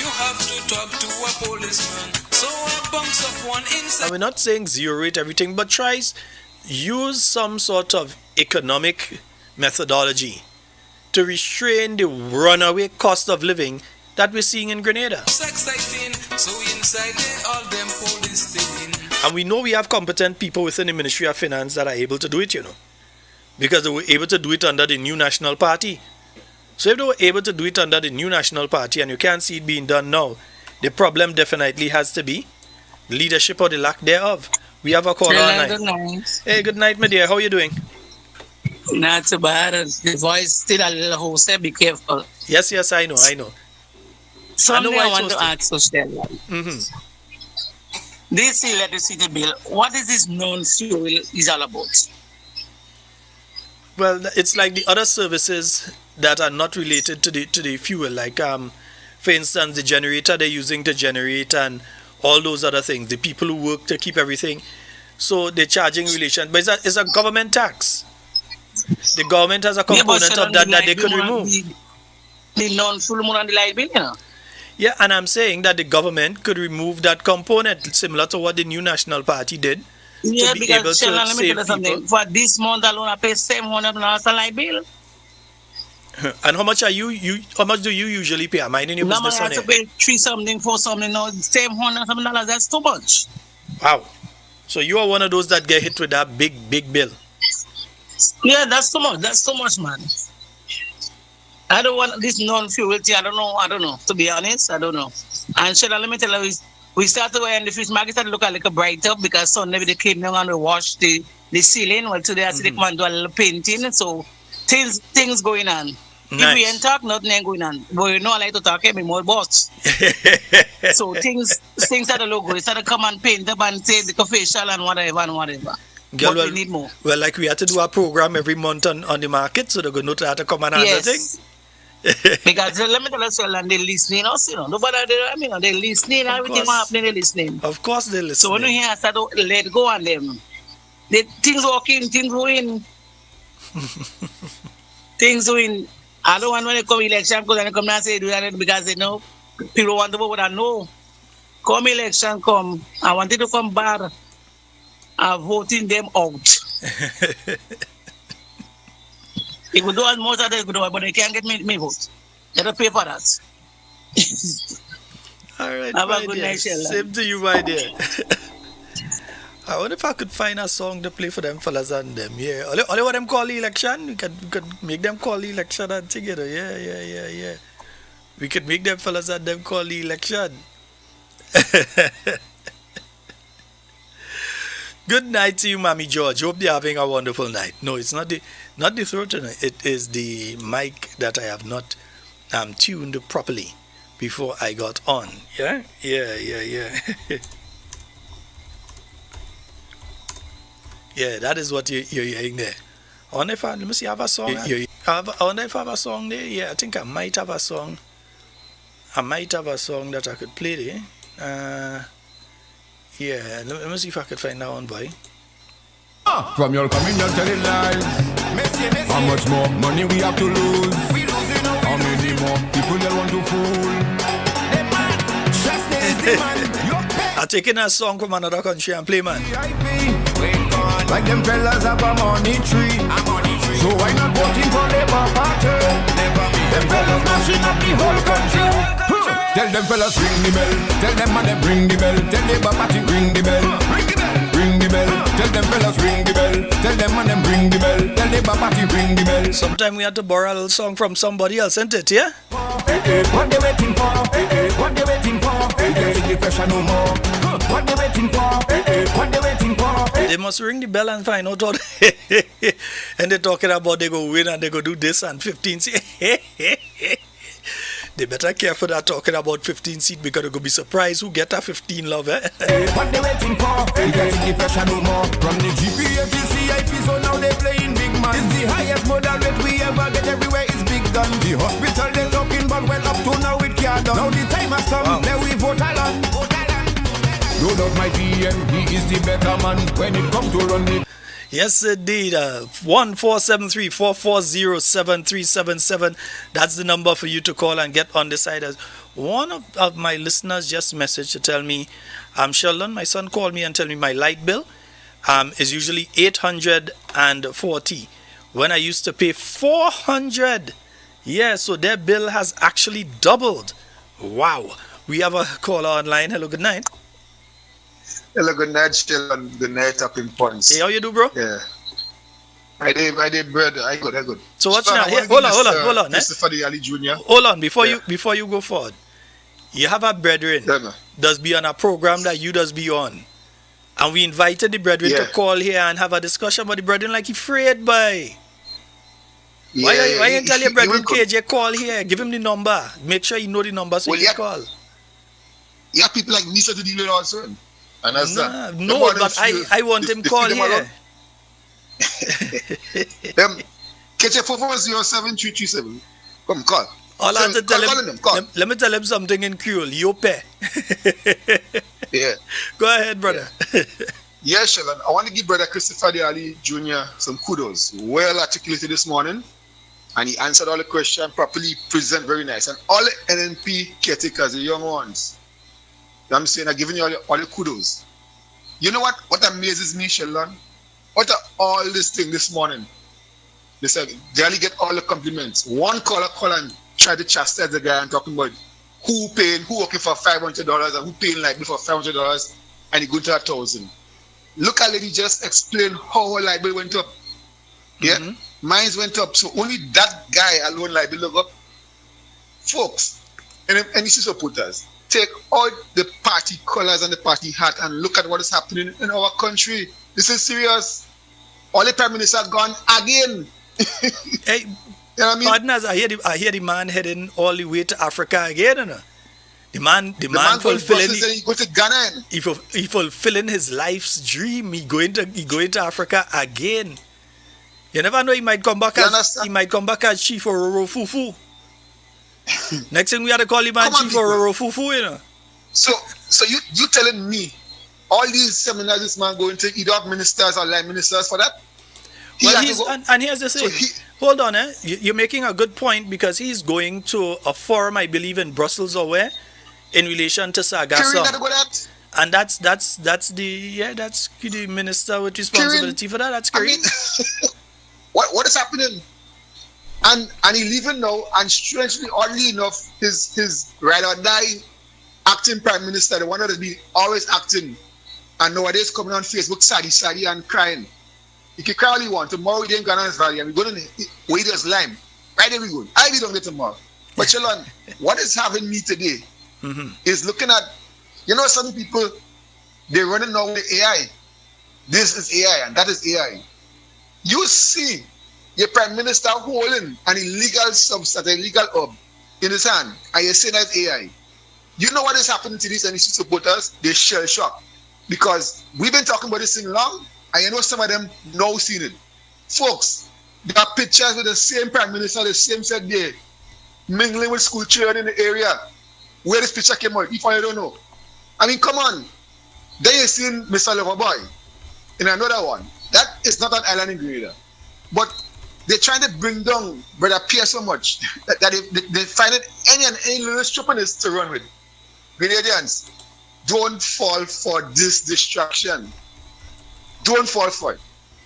have to talk to a policeman, so a bunks of one inside. And we're not saying zero rate everything, but use some sort of economic methodology to restrain the runaway cost of living that we're seeing in Grenada. So inside there, all them police staying. And we know we have competent people within the Ministry of Finance that are able to do it, you know. Because they were able to do it under the new National Party. So if they were able to do it under the new National Party and you can't see it being done now, the problem definitely has to be leadership or the lack thereof. We have a caller online. Good night. Hey, good night, my dear. How are you doing? Not so bad. The voice still a little hoarse. Be careful. Yes, I know. Something I want to ask you, Sheldon. This electricity bill, what is this non-fuel is all about? Well, it's like the other services that are not related to the fuel, like for instance, the generator they're using to generate and all those other things. The people who work to keep everything. So they're charging relation, but it's a government tax. The government has a component of that they could remove. The non-full moon on the light bill, you know. Yeah, and I'm saying that the government could remove that component, similar to what the New National Party did. Yeah, to be able because to let me tell save you something. people. For this month alone, I pay $700 a light bill. And how much do you usually pay? Am I in your Now I business on have to it? pay $3 something, $4 something. No, $700 that's too much. Wow. So you are one of those that get hit with that big bill. Yeah, that's too much. That's too much, man. I don't want this non-fuel thing. I don't know. To be honest, I don't know. And Sheldon, let me tell you, we started when the fish market started to look a little bright up because Sunday they came down and they washed the ceiling. Well, today I see they come and do a little painting. So things going on. Nice. If we ain't talk, nothing ain't going on. But you know I like to talk, me more boss. So things start to look good. They start to come and paint up and say the facial and whatever. Girl, But we need more. Well, like we had to do a program every month on the market, so they're going to have to come and handle things. Because let me tell you, Sheldon, they're listening us, you know. Nobody, they're listening, everything course. happening, they're listening. Of course they're listening. So when you hear us, start to let go on them. Things working, things going. Things doing. I don't want when they come election because they come and say do that because they know people want to vote. I know. Come election come, I wanted to come back. I'm voting them out. If we do as much as they could do, but they can't get me vote. They don't pay for that. All right, Have my a good dear. night, Sheldon. Same to you, my dear. I wonder if I could find a song to play for them fellas and them. Yeah. Only what them call the election. We could make them call the election and together. Yeah. We could make them fellas and them call the election. Good night to you, Mommy George. Hope you're having a wonderful night. No, it's not the throat tonight. It is the mic that I have not tuned properly before I got on. Yeah. Yeah, that is what you're hearing there. I wonder if let me see, I have a song. I wonder if I have a song there. Yeah, I think I might have a song. I might have a song that I could play there. Yeah, let me see if I could find that one, boy. From your coming, you're telling lies. How much more money we have to lose? How many more people they want to fool? I'm taking a song from another country and play, man. Like them fellas have a money tree. So why not voting for Labour Party? Them fellas mashing up the whole country. Tell them fellas ring the bell. Tell them man them ring the bell. Tell Labour Party ring the bell. Ring the bell. Tell them fellas ring the bell. Tell them man them ring the bell. Tell Labour Party ring the bell. Sometime we had to borrow a little song from somebody else, isn't it? Yeah. What they waiting for? What they waiting for? The pressure no more. What they waiting for? What they waiting for? They must ring the bell and find out what. And they're talking about they go win and they go do this and 15 seats. They better care for that talking about 15 seats because they're going to be surprised who get a 15 love, eh? What they waiting for? The pressure no more. From the GPA to CIP, so now they playing big man. It's the highest model rate we ever get everywhere is big gun. The hospital they talking but well up to now it can't done. Now the time has come, now we vote along. No doubt my PM, he is the better man when it comes to run it. Yes, indeed. 1-473-440-7377. That's the number for you to call and get on the side. As one of my listeners just messaged to tell me, Sheldon, my son called me and tell me my light bill is usually $840 when I used to pay $400. Yeah, so their bill has actually doubled. Wow. We have a caller online. Hello, good night. Hello, good night, Sheldon. Good night up in points. Hey, how you do, bro? Yeah. I did, brother. I good. So what's now? Hey, hold on. Mr. Fadi Jr. Hold on, before you go forward. You have a brethren does be on a program that you does be on. And we invited the brethren to call here and have a discussion, but the brethren like afraid by. Why you tell your brethren KJ call here, give him the number. Make sure you know the number so you can call. You have people like Nisa to deal with also. And that's that. No, but I want him call here. Catch 440-7337. Come, call. All I have to tell him, let me tell him something in Creole. You pay. Yeah. Go ahead, brother. Yeah, Sheldon. I want to give Brother Christopher De Ali Jr. some kudos. Well articulated this morning, and he answered all the questions properly, present very nice. And all the NNP caretakers, the young ones, I'm saying, I'm giving you all the kudos. You know what amazes me, Sheldon? What are all this thing this morning? They said, they only get all the compliments. One caller call and try to chastise the guy and talking about who working for $500 and who paying like for $500 and he go to 1,000. Look at lady just explain how her light bill went up. Yeah? Mm-hmm. Mine went up. So only that guy alone light bill look up. Folks, and any supporters, take all the party colors and the party hat and look at what is happening in our country. This is serious. All the prime minister gone again. Hey, you know what I mean? Partners, I hear the man heading all the way to Africa again, you know? The man fulfilling. He go to Ghana. He fulfilling his life's dream. He going to Africa again. You never know. He might come back as Chief Ororo Fufu. Next thing we have to call him Chief Ororo Fufu, you know. So you telling me all these seminars this man going to either ministers or line ministers for that? And here's the thing. Hold on, you're making a good point because he's going to a forum, I believe, in Brussels or where, in relation to Sagasa. And that's the minister with responsibility for that. That's Kerry. I mean, what is happening? And he leaving now, and strangely, oddly enough, his ride or die acting prime minister, the one that has been always acting, and nowadays coming on Facebook, saddy and crying. You can cry all you want. Tomorrow we didn't go on his valley and we're going to wait as lime. Right there we go. I'll be down there tomorrow. But Sheldon, what is having me today is looking at, some people, they're running now with AI. This is AI and that is AI. You see your prime minister holding an illegal substance, an illegal herb in his hand, and you're saying that's AI. You know what is happening to these NEC supporters? They shell shock. Because we've been talking about this thing long, and you know some of them now seen it. Folks, there are pictures with the same prime minister, the same said there, mingling with school children in the area. Where this picture came out, if I don't know. I mean, come on. Then you seen Mr. Loverboy in another one. That is not an island in Grenada. But they're trying to bring down Brother Pierre so much that they find it any little stupidness to run with. Grenadians, don't fall for this distraction. Don't fall for it.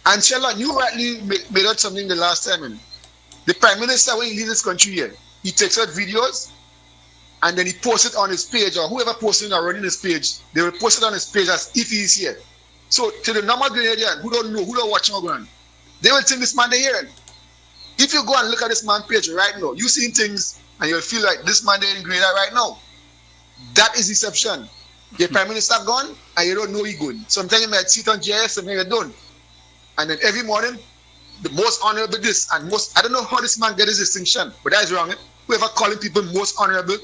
And Sheldon, you rightly made out something the last time. The Prime Minister, when he leaves this country here, he takes out videos and then he posts it on his page, or whoever posting or running his page, they will post it on his page as if he is here. So to the normal Grenadian who don't know, who don't watch Morgan, they will think this man they hearing. If you go and look at this man's page right now, you see things and you'll feel like this man there in Grenada right now. That is deception. The Prime Minister gone and you don't know he going. Sometimes you might sit on GIS, sometimes you don't. And then every morning, the most honorable this and most, I don't know how this man get his distinction, but that is wrong. Whoever calling people most honorable,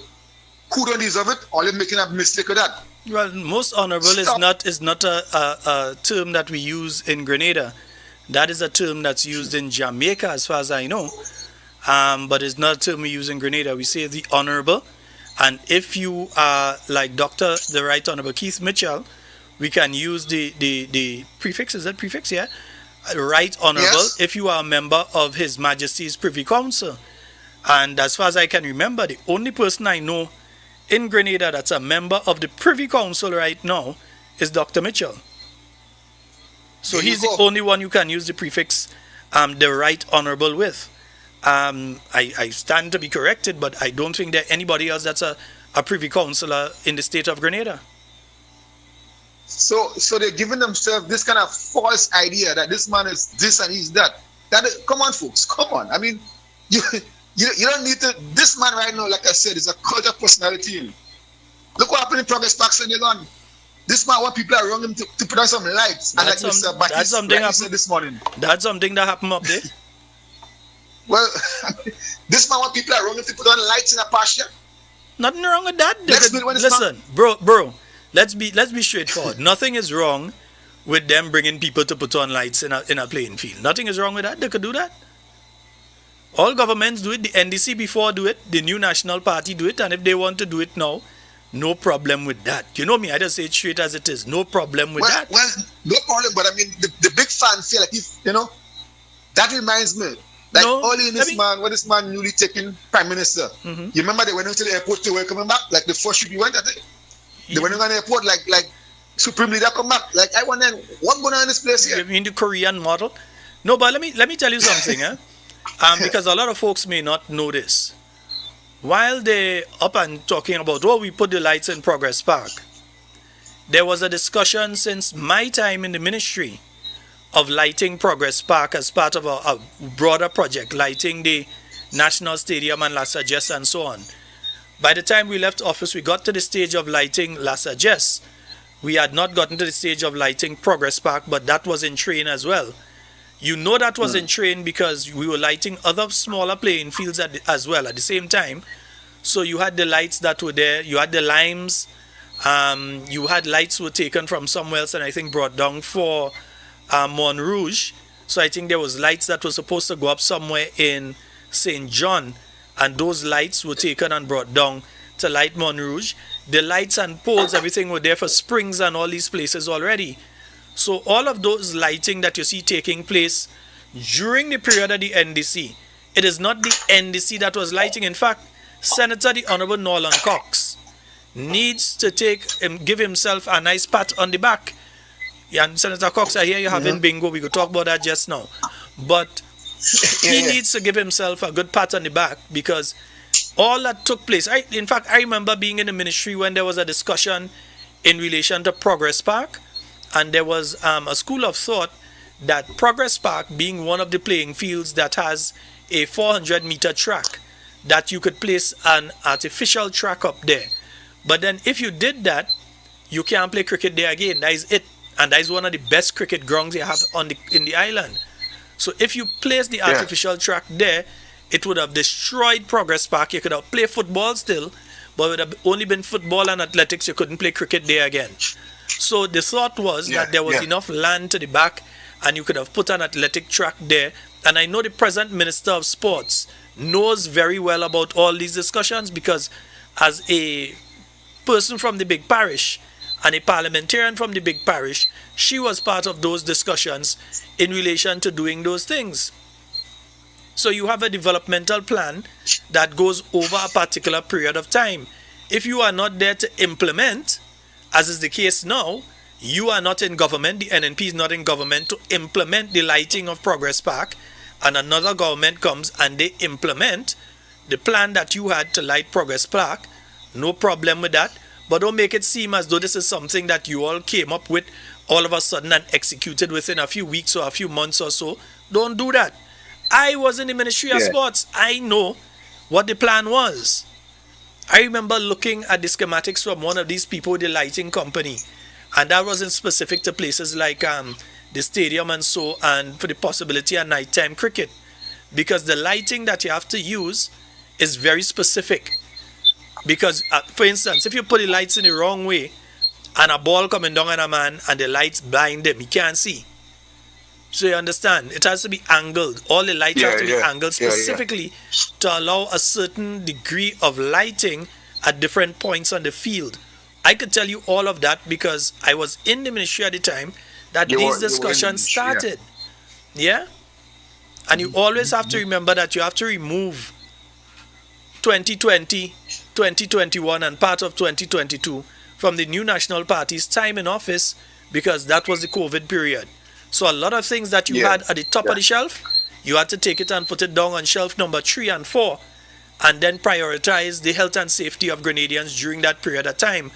who don't deserve it, or they're making a mistake with that. Well, most honorable is not a term that we use in Grenada. That is a term that's used in Jamaica, as far as I know. But it's not a term we use in Grenada. We say the honorable. And if you are like the Right Honorable Keith Mitchell, we can use the prefix. Is that prefix? Yeah. Right Honorable. Yes. If you are a member of His Majesty's Privy Council. And as far as I can remember, the only person I know in Grenada that's a member of the Privy Council right now is Dr. Mitchell. So he's the only one you can use the prefix the Right Honorable with. I stand to be corrected, but I don't think there's anybody else that's a Privy Councillor in the state of Grenada. So they're giving themselves this kind of false idea that this man is this and he's that. Come on, folks, come on. I mean, you don't need to. This man right now, like I said, is a cult of personality. Look what happened in Progress Park Sunday gone. This man want people around him to put on some lights. And like Mr. Batiste said this morning. That's something that happened up there. Well, this man want people around him to put on lights in a pasture. Nothing wrong with that. Listen, bro. Let's be straightforward. Nothing is wrong with them bringing people to put on lights in a playing field. Nothing is wrong with that. They could do that. All governments do it. The NDC before do it. The New National Party do it. And if they want to do it now, No problem with that. You know me, I just say it straight as it is. No problem with that. Well, no problem. But I mean, the big fancy, like if that reminds me. Like early in this man newly taken prime minister. You remember they went into the airport to welcome back? Like the first trip he went, I think. They went on the airport like Supreme Leader come back. Like I wonder what's going on in this place here. You mean the Korean model? No, but let me tell you something, because a lot of folks may not know this. While they up and talking about we put the lights in Progress Park, there was a discussion since my time in the ministry of lighting Progress Park as part of a broader project, lighting the National Stadium and La Sagesse and so on. By the time we left office, we got to the stage of lighting La Sagesse. We had not gotten to the stage of lighting Progress Park, but that was in train as well. You know that was in train because we were lighting other smaller playing fields as well at the same time. So you had the lights that were there, you had the limes, you had lights were taken from somewhere else and I think brought down for Montrouge. So I think there was lights that were supposed to go up somewhere in St. John, and those lights were taken and brought down to light Montrouge. The lights and poles, everything were there for Springs and all these places already. So all of those lighting that you see taking place during the period of the NDC, it is not the NDC that was lighting. In fact, Senator the Honorable Nolan Cox needs to give himself a nice pat on the back. Yeah, and Senator Cox, I hear you having bingo. We could talk about that just now. But he needs to give himself a good pat on the back because all that took place. In fact, I remember being in the ministry when there was a discussion in relation to Progress Park, and there was a school of thought that Progress Park, being one of the playing fields that has a 400-meter track, that you could place an artificial track up there. But then if you did that, you can't play cricket there again. That is it. And that is one of the best cricket grounds you have in the island. So if you place the artificial track there, it would have destroyed Progress Park. You could have played football still, but it would have only been football and athletics. You couldn't play cricket there again. So the thought was that there was enough land to the back and you could have put an athletic track there. And I know the present Minister of Sports knows very well about all these discussions because as a person from the big parish and a parliamentarian from the big parish, she was part of those discussions in relation to doing those things. So you have a developmental plan that goes over a particular period of time. If you are not there to implement, as is the case now, you are not in government, the NNP is not in government to implement the lighting of Progress Park, and another government comes and they implement the plan that you had to light Progress Park, no problem with that. But don't make it seem as though this is something that you all came up with all of a sudden and executed within a few weeks or a few months or so. Don't do that. I was in the Ministry of Sports. I know what the plan was. I remember looking at the schematics from one of these people with the lighting company. And that wasn't specific to places like the stadium and so, and for the possibility of nighttime cricket. Because the lighting that you have to use is very specific. Because, for instance, if you put the lights in the wrong way and a ball coming down on a man and the lights blind him, he can't see. So you understand, it has to be angled. All the lights have to be angled specifically to allow a certain degree of lighting at different points on the field. I could tell you all of that because I was in the ministry at the time that these discussions started. Yeah? And you always have to remember that you have to remove 2020, 2021 and part of 2022 from the new National Party's time in office because that was the COVID period. So a lot of things that you had at the top of the shelf, you had to take it and put it down on shelf number 3 and 4 and then prioritize the health and safety of Grenadians during that period of time.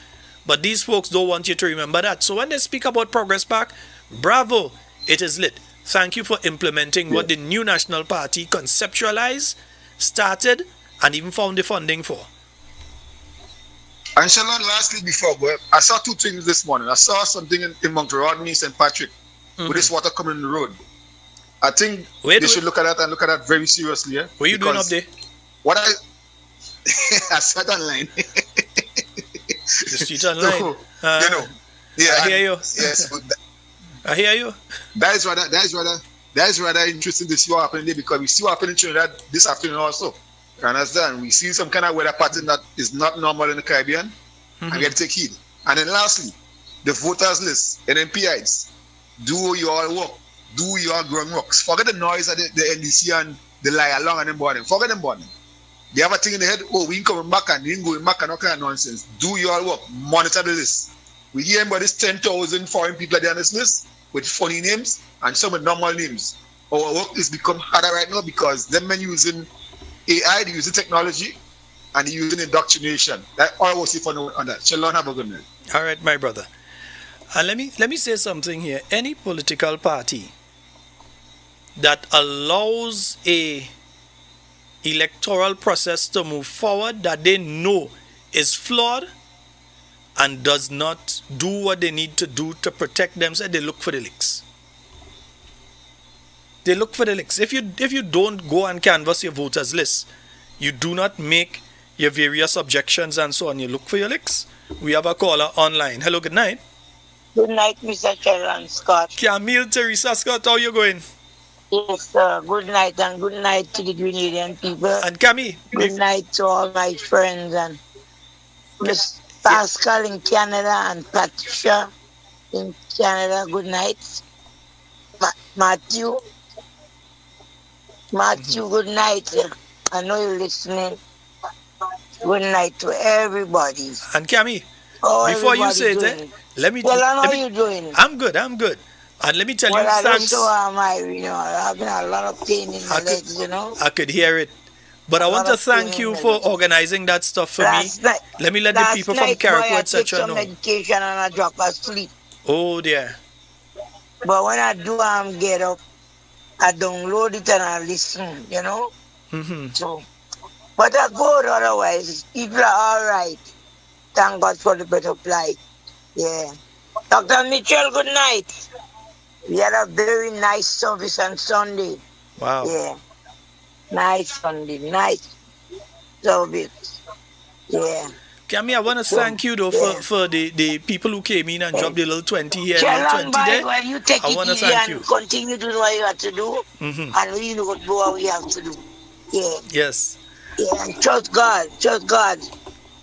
But these folks don't want you to remember that. So when they speak about Progress Park, bravo, it is lit. Thank you for implementing what the new National Party conceptualized, started, and even found the funding for. And Sheldon, lastly, before I go, I saw two things this morning. I saw something in Mount Rodney, St. Patrick, with this water coming in the road. I think they should look at that and look at that very seriously. Yeah? What are you doing up there? What I said online. The street online. So, I hear you. Yes, I hear you. That is rather interesting to see what happened there because we see what happened in Trinidad this afternoon also. You understand? We see some kind of weather pattern that is not normal in the Caribbean. and we have to take heed. And then lastly, the voters list, NMPIs, do your work, do your groundworks. Forget the noise of the NDC and the lie along and them burning. Forget them burning. They have a thing in the head, oh, we ain't coming back and we ain't going back and all kind of nonsense. Do your work, monitor the list. We hear about this 10,000 foreign people there on this list with funny names and some with normal names. Our work is become harder right now because them men using AI, they using technology, and they using indoctrination. That all I will say for now on that. Sheldon, have a good night. All right, my brother. And let me say something here. Any political party that allows a electoral process to move forward that they know is flawed and does not do what they need to do to protect themselves, they look for the licks. They look for the licks. If you don't go and canvass your voters list, you do not make your various objections and so on, you look for your licks. We have a caller online. Hello, good night. Good night, Mr. Sheldon Scott. Camille Teresa Scott, how you going? Yes, sir. Good night, and good night to the Grenadian people. And Camille. Good night to all my friends and Miss Pascal in Canada and Patricia in Canada. Good night. Matthew, good night. I know you're listening. Good night to everybody. And Camille, oh, before you say that, let me... Well, I know you're doing. I'm good. And let me tell you, thanks. So am I, having a lot of pain in my legs, I could hear it. But I want to thank you for organizing that stuff for me. Let me let the people from Carriacou, etc. know. I take some medication and I drop asleep. Oh, dear. But when I do get up, I download it and I listen, So, but I good otherwise. People are all right. Thank God for the better plight. Yeah. Dr. Mitchell, good night. We had a very nice service on Sunday. Wow. Yeah. Nice Sunday. Nice service. Yeah. Camille, I want to thank you though for the people who came in and dropped the little 20 here and 20 there. Well, you take it easy and continue to do what you have to do. And we do what we have to do. Yeah. Yes. Yeah, and trust God. Trust God.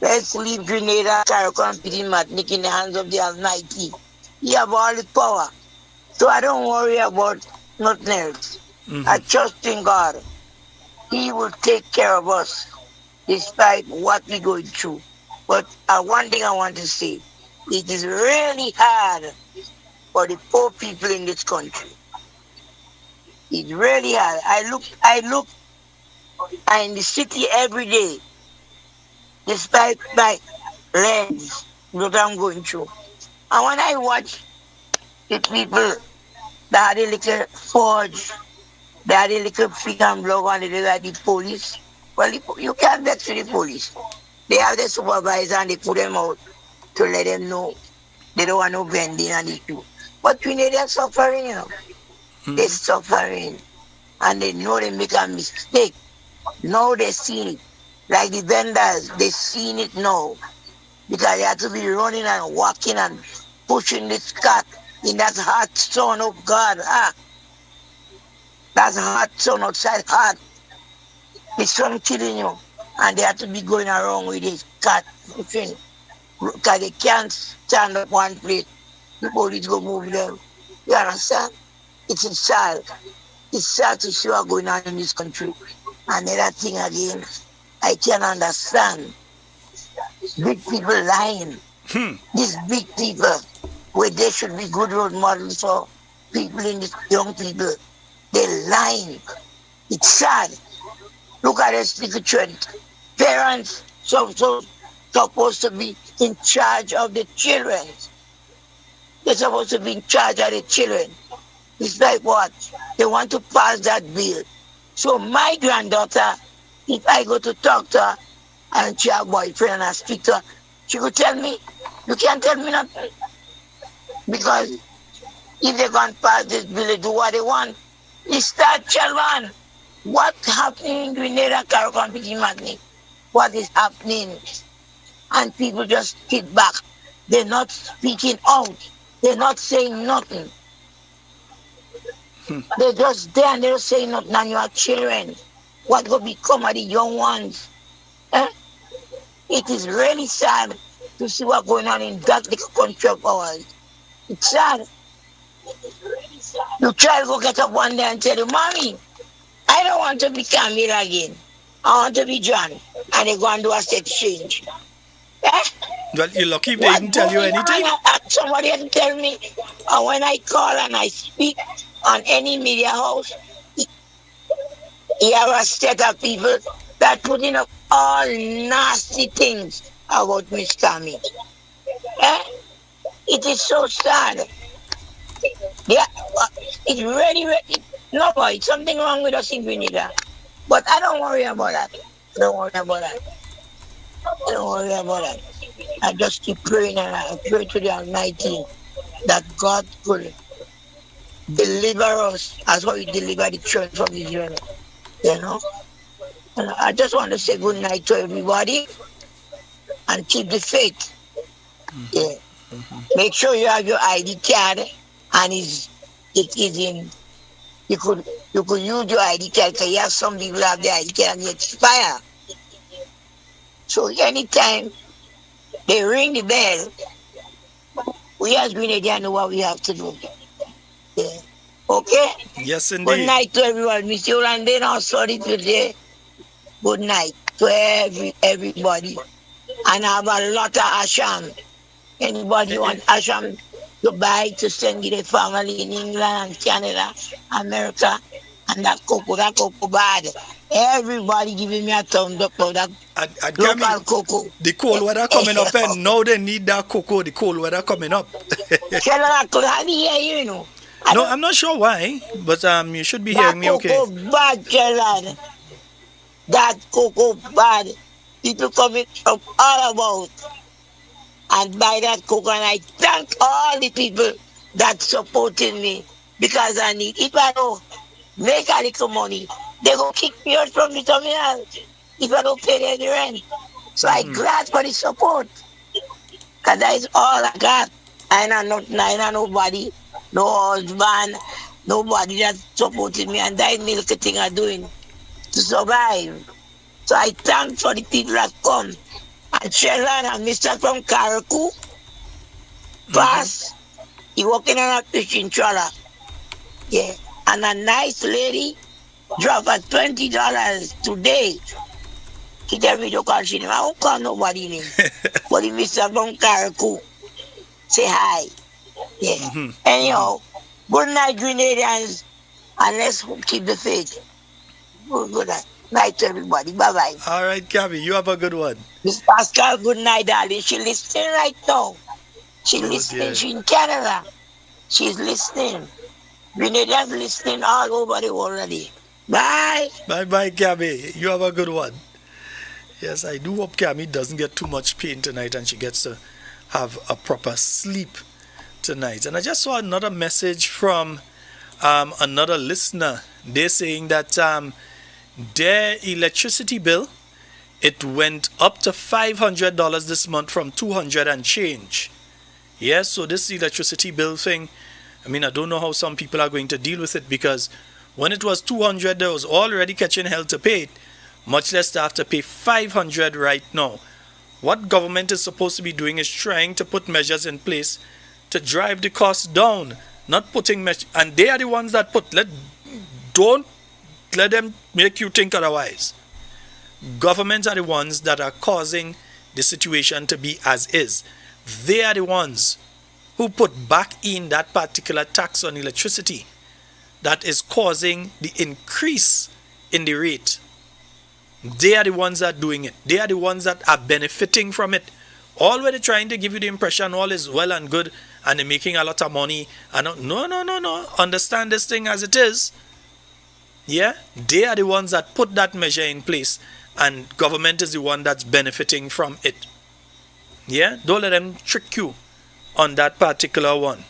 Let's leave Grenada, Carriacou, and Petit Martinique in the hands of the Almighty. He have all the power. So I don't worry about nothing else. I trust in God. He will take care of us despite what we're going through. But one thing I want to say, it is really hard for the poor people in this country. It's really hard. I look in the city every day, despite my lens, what I'm going through. And when I watch the people that had a little forge, that had a little freaking blog on it, like the police, well, you can't vex to the police. They have the supervisor and they put them out to let them know they don't want no vending and issue. But they're suffering, They're suffering. And they know they make a mistake. Now they seen it. Like the vendors, they seen it now. Because they have to be running and walking and pushing this cart in that hot sun of God. That's hot sun outside hot. The sun killing you. And they have to be going around with this cart pushing. Because they can't stand up one place. The police go move them. You understand? It's sad. It's sad to see what's going on in this country. Another thing again, I can understand. Big people lying. These big people, where they should be good role models for people in this young people, they're lying. It's sad. Look at this little trend. Parents supposed to be in charge of the children. They're supposed to be in charge of the children. It's like what? They want to pass that bill. So my granddaughter, if I go to talk to her and she have a boyfriend and I speak to her, she could tell me, you can't tell me nothing. Because if they're going to pass this bill, they do what they want. It's that children. What's happening in Grenada, Carriacou, and Petit Martinique? What is happening? And people just sit back. They're not speaking out. They're not saying nothing. They're just there and they're saying nothing. And you are children. What will become of the young ones? It is really sad to see what's going on in that little country of ours. It's sad. You try to go get up one day and tell your mommy, I don't want to be Camille again. I want to be John. And they go and do a sex change. Eh? Well, you're lucky if they didn't tell you anything. Somebody has to tell me. And when I call and I speak on any media house, you have a set of people that putting up all nasty things about Miss Camille. Eh? It is so sad. Yeah, it's really, no boy, it's something wrong with us in Grenada. But I don't worry about that. I don't worry about that. I just keep praying and I pray to the Almighty that God could deliver us as what He delivered the church from Israel. You know? And I just want to say good night to everybody and keep the faith. Yeah. Make sure you have your ID card and it is in. You could use your ID card because you have some people have the ID card and it expire. So anytime they ring the bell, we as Grenadians know what we have to do. Yeah. Okay? Yes, indeed. Good night to everyone. Mr. Yolande, now sorry today. Good night to everybody. And I have a lot of asham. Anybody want asham to buy to send to the family in England and Canada, America, and that cocoa bad. Everybody giving me a thumbs up for that local cocoa. The cold weather coming up and now they need that cocoa, the cold weather coming up. Sheldon, I could hardly hear you, you know. No, I'm not sure why, but you should be hearing me okay. That cocoa bad, Sheldon. That cocoa bad. People coming from all about and buy that cocoa, and I thank all the people that supported me because I need. If I don't make a little money, they go kick me out from the terminal if I don't pay the rent. So I glad for the support because that is all I got. I know nobody, no husband, nobody that supported me, and that is the little thing I'm doing to survive. So I thank for the people that come. And Sheldon and Mr. from Carriacou, plus he working on a fishing trawler. Yeah. And a nice lady drop at $20 today. She tell me to call she name. I won't call nobody name. But if Mr. from Carriacou, say hi. Yeah. Anyhow, good night, Grenadians, and let's keep the faith. Good night to everybody. Bye-bye. All right, Gabby, you have a good one. Miss Pascal, good night, darling. She's listening right now. She's listening. Dear. She's in Canada. She's listening. Grenada's listening all over the world already. Bye. Bye-bye, Gabby. You have a good one. Yes, I do hope Gabby doesn't get too much pain tonight and she gets to have a proper sleep tonight. And I just saw another message from another listener. They're saying that their electricity bill, it went up to $500 this month from $200 and change. Yes, so this electricity bill thing, I mean, I don't know how some people are going to deal with it because when it was $200, they was already catching hell to pay it, much less to have to pay $500 right now. What government is supposed to be doing is trying to put measures in place to drive the cost down, not putting measures, and they are the ones that don't let them make you think otherwise. Governments are the ones that are causing the situation to be as is. They are the ones who put back in that particular tax on electricity that is causing the increase in the rate. They are the ones that are doing it. They are the ones that are benefiting from it. All where they're trying to give you the impression all is well and good and they're making a lot of money. And no. Understand this thing as it is. Yeah, they are the ones that put that measure in place and government is the one that's benefiting from it. Yeah, don't let them trick you on that particular one.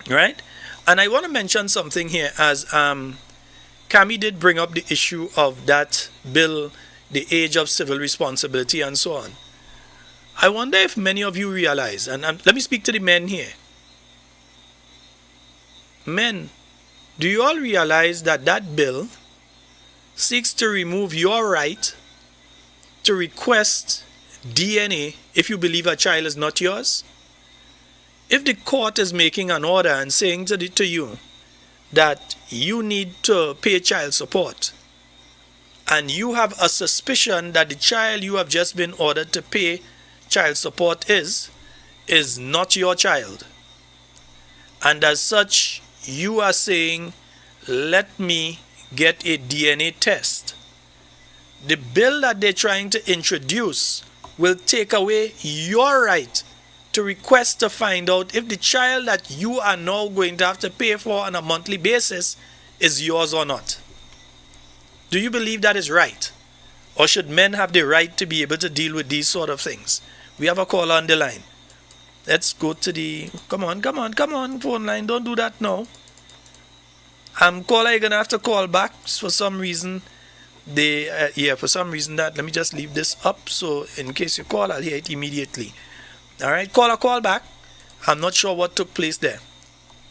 Right? And I want to mention something here as Cami did bring up the issue of that bill, the age of civil responsibility and so on. I wonder if many of you realize, and let me speak to the men here. Men, do you all realize that that bill seeks to remove your right to request DNA if you believe a child is not yours? If the court is making an order and saying to you that you need to pay child support, and you have a suspicion that the child you have just been ordered to pay child support is not your child, and as such you are saying, let me get a DNA test, the bill that they're trying to introduce will take away your right to request to find out if the child that you are now going to have to pay for on a monthly basis is yours or not. Do you believe that is right? Or should men have the right to be able to deal with these sort of things? We have a caller on the line. Let's go to the... Come on, phone line. Don't do that now. Caller, you're going to have to call back for some reason. For some reason that... Let me just leave this up so in case you call, I'll hear it immediately. Alright, caller, call back. I'm not sure what took place there.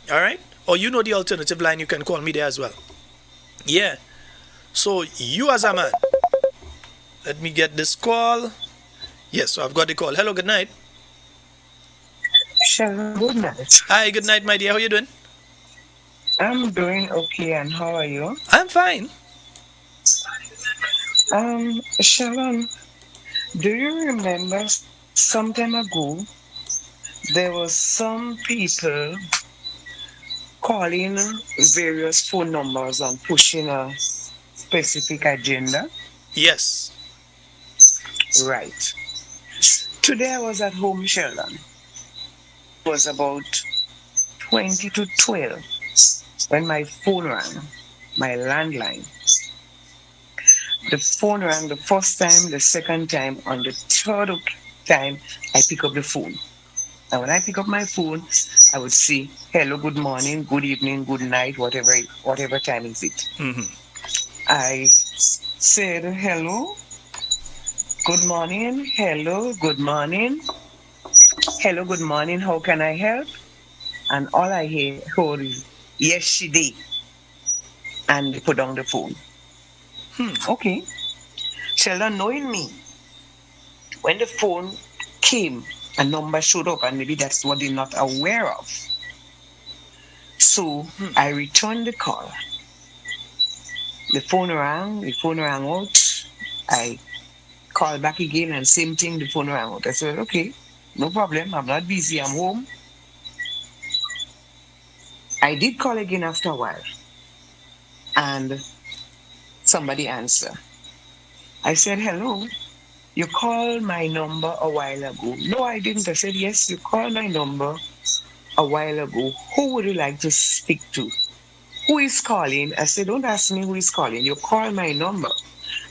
Alright? Or you know the alternative line, you can call me there as well. Yeah. So you as a man, let me get this call. Yes, so I've got the call. Hello, good night. Sheldon, good night. Hi, good night, my dear. How you doing? I'm doing okay, and how are you? I'm fine. Sheldon, do you remember some time ago there was some people calling various phone numbers and pushing a specific agenda? Yes. Right. Today I was at home, Sheldon. It was about 20 to 12 when my phone rang, my landline. The phone rang the first time, the second time, on the third time I pick up the phone. And when I pick up my phone, I would say, hello, good morning, good evening, good night, whatever time is it. Mm-hmm. I said, hello, good morning, hello, good morning, hello, good morning, how can I help? And all I heard is, yes, she did. And they put down the phone. Okay. Sheldon, knowing me, when the phone came, a number showed up, and maybe that's what they're not aware of. So I returned the call. The phone rang out. I called back again, and same thing, the phone rang out. I said, okay, no problem, I'm not busy, I'm home. I did call again after a while, and somebody answered. I said, hello, you called my number a while ago. No, I didn't. I said, yes, you called my number a while ago. Who would you like to speak to? Who is calling? I said, don't ask me who is calling. You call my number.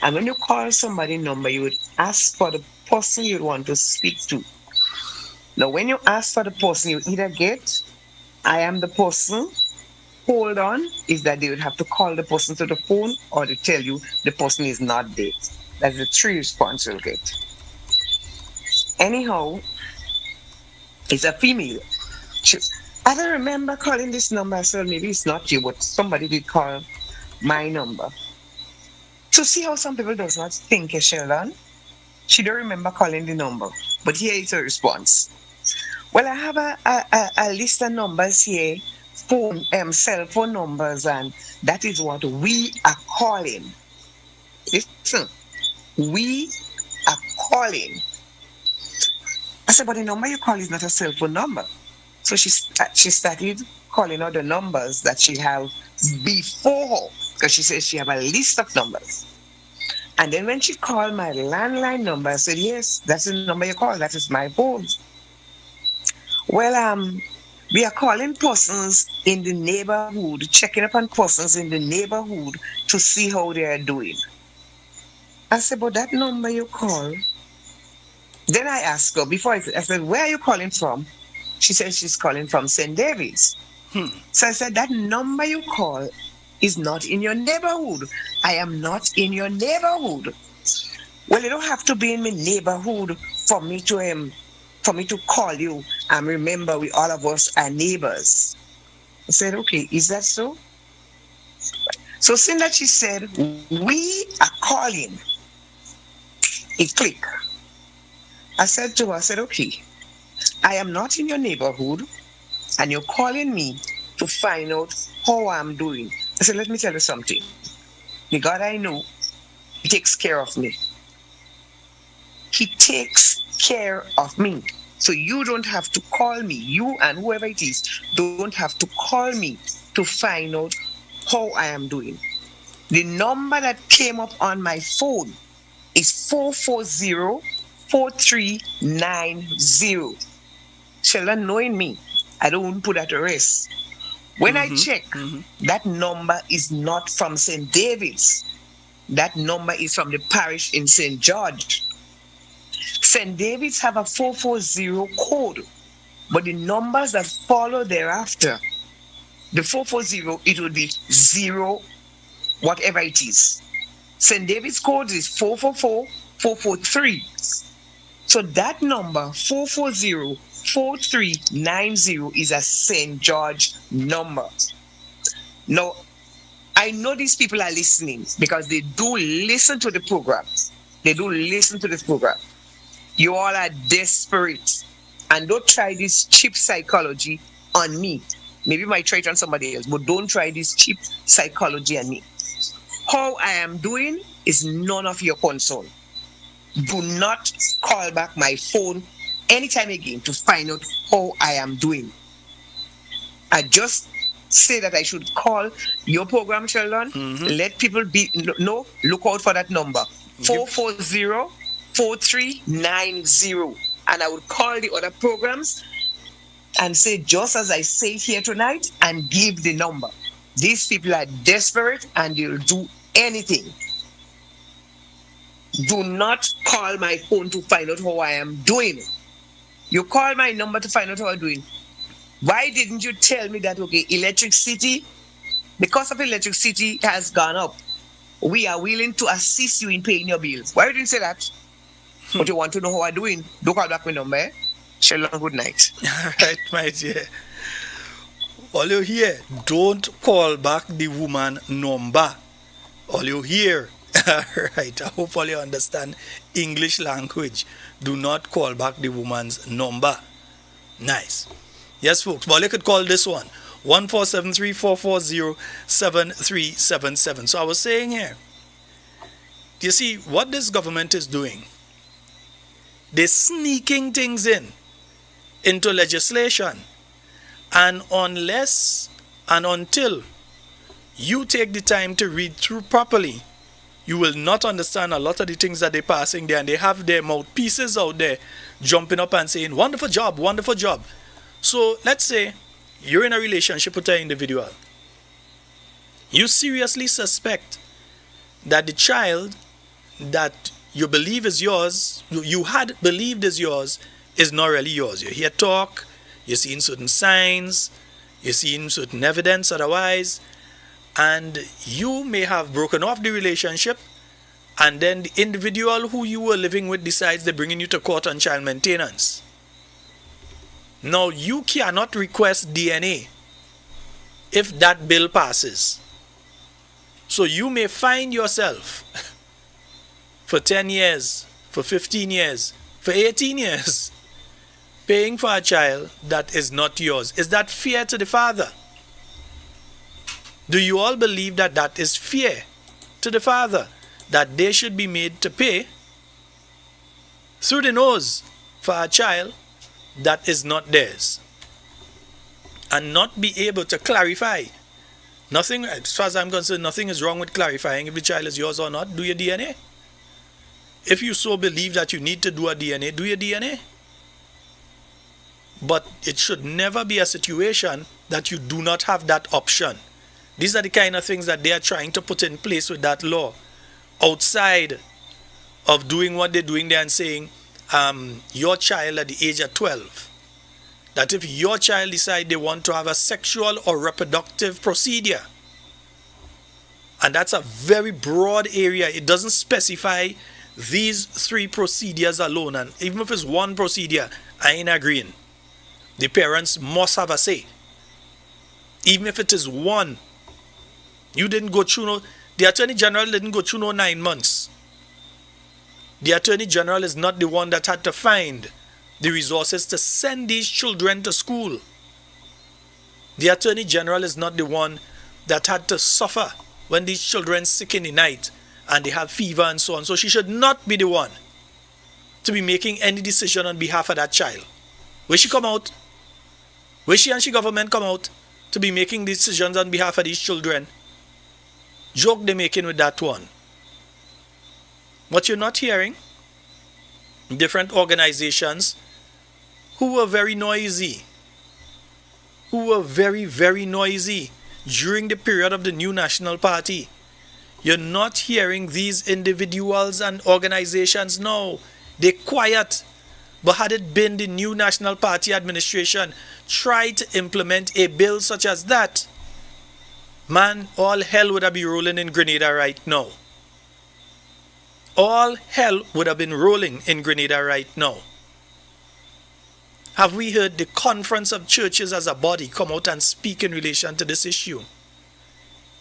And when you call somebody's number, you would ask for the person you want to speak to. Now, when you ask for the person, you either get, I am the person, hold on, is that they would have to call the person to the phone, or they tell you the person is not there. That's the three response you'll get. Anyhow, it's a female. I don't remember calling this number, so maybe it's not you, but somebody did call my number. To see how some people does not think, Sheldon, she don't remember calling the number, but here is her response. Well, I have a list of numbers here, cell phone numbers, and that is what we are calling. Listen, we are calling. I said, but the number you call is not a cell phone number. So she started calling out the numbers that she have before her, because she says she have a list of numbers. And then when she called my landline number, I said, yes, that's the number you call. That is my phone. Well, we are calling persons in the neighborhood, checking upon persons in the neighborhood to see how they are doing. I said, but that number you call. Then I asked her, I said, where are you calling from? She said she's calling from St. David's. So I said, that number you call is not in your neighborhood. I am not in your neighborhood. Well, you don't have to be in my neighborhood for me to call you. And remember, we all of us are neighbors. I said, okay, is that so? So since that she said, we are calling, it clicked. I said to her, I said, okay, I am not in your neighborhood and you're calling me to find out how I'm doing. I said, let me tell you something. The God I know, He takes care of me. He takes care of me. So you don't have to call me. You and whoever it is don't have to call me to find out how I am doing. The number that came up on my phone is 440-4390. Sheldon, knowing me, I don't put at rest. When I check, that number is not from St. David's. That number is from the parish in St. George. St. David's have a 440 code, but the numbers that follow thereafter, the 440, it would be 0, whatever it is. St. David's code is 444-443. So that number, 440-4390, is a St. George number. Now, I know these people are listening because they do listen to the program. They do listen to this program. You all are desperate. And don't try this cheap psychology on me. Maybe you might try it on somebody else, but don't try this cheap psychology on me. How I am doing is none of your concern. Do not call back my phone anytime again to find out how I am doing. I just say that I should call your program, Sheldon. Let people know, look out for that number. 440-4390. And I would call the other programs and say, just as I say here tonight, and give the number. These people are desperate and they'll do anything. Do not call my phone to find out how I am doing. You call my number to find out how I'm doing. Why didn't you tell me that, okay, electricity, because of electricity has gone up, we are willing to assist you in paying your bills? Why didn't you say that? But you want to know how I'm doing? Don't call back my number. Eh? Sheldon, good night. All right, my dear. All you hear, don't call back the woman number. All you hear. All right, I hope all you understand English language. Do not call back the woman's number. Nice. Yes, folks. Well, you could call this one. 1-473-440-7377. So I was saying here, you see, what this government is doing, they're sneaking things into legislation. And unless and until you take the time to read through properly, you will not understand a lot of the things that they're passing there. And they have their mouthpieces out there jumping up and saying, wonderful job, wonderful job. So let's say you're in a relationship with an individual. You seriously suspect that the child that you believe is yours, you had believed is yours, is not really yours. You hear talk, you're seeing certain signs, you're seeing certain evidence otherwise, and you may have broken off the relationship, and then the individual who you were living with decides they're bringing you to court on child maintenance. Now, you cannot request DNA if that bill passes. So you may find yourself for 10 years, for 15 years, for 18 years, paying for a child that is not yours. Is that fair to the father? Do you all believe that that is fair to the father? That they should be made to pay through the nose for a child that is not theirs, and not be able to clarify? Nothing, as far as I'm concerned, nothing is wrong with clarifying if the child is yours or not. Do your DNA. If you so believe that you need to do a DNA, do your DNA. But it should never be a situation that you do not have that option. These are the kind of things that they are trying to put in place with that law, outside of doing what they're doing there and saying, your child at the age of 12, that if your child decide they want to have a sexual or reproductive procedure, and that's a very broad area, it doesn't specify these 3 procedures alone, and even if it's one procedure, I ain't agreeing. The parents must have a say. Even if it is one, you didn't go through the Attorney General didn't go through 9 months. The Attorney General is not the one that had to find the resources to send these children to school. The Attorney General is not the one that had to suffer when these children sick in the night and they have fever and so on. So she should not be the one to be making any decision on behalf of that child. Where she come out? Where she and she government come out to be making decisions on behalf of these children? Joke they're making with that one. What you're not hearing, different organizations who were very noisy, who were very, very noisy during the period of the new National Party. You're not hearing these individuals and organizations now. They're quiet. But had it been the new National Party administration tried to implement a bill such as that, man, all hell would have been rolling in Grenada right now. All hell would have been rolling in Grenada right now. Have we heard the Conference of Churches as a body come out and speak in relation to this issue?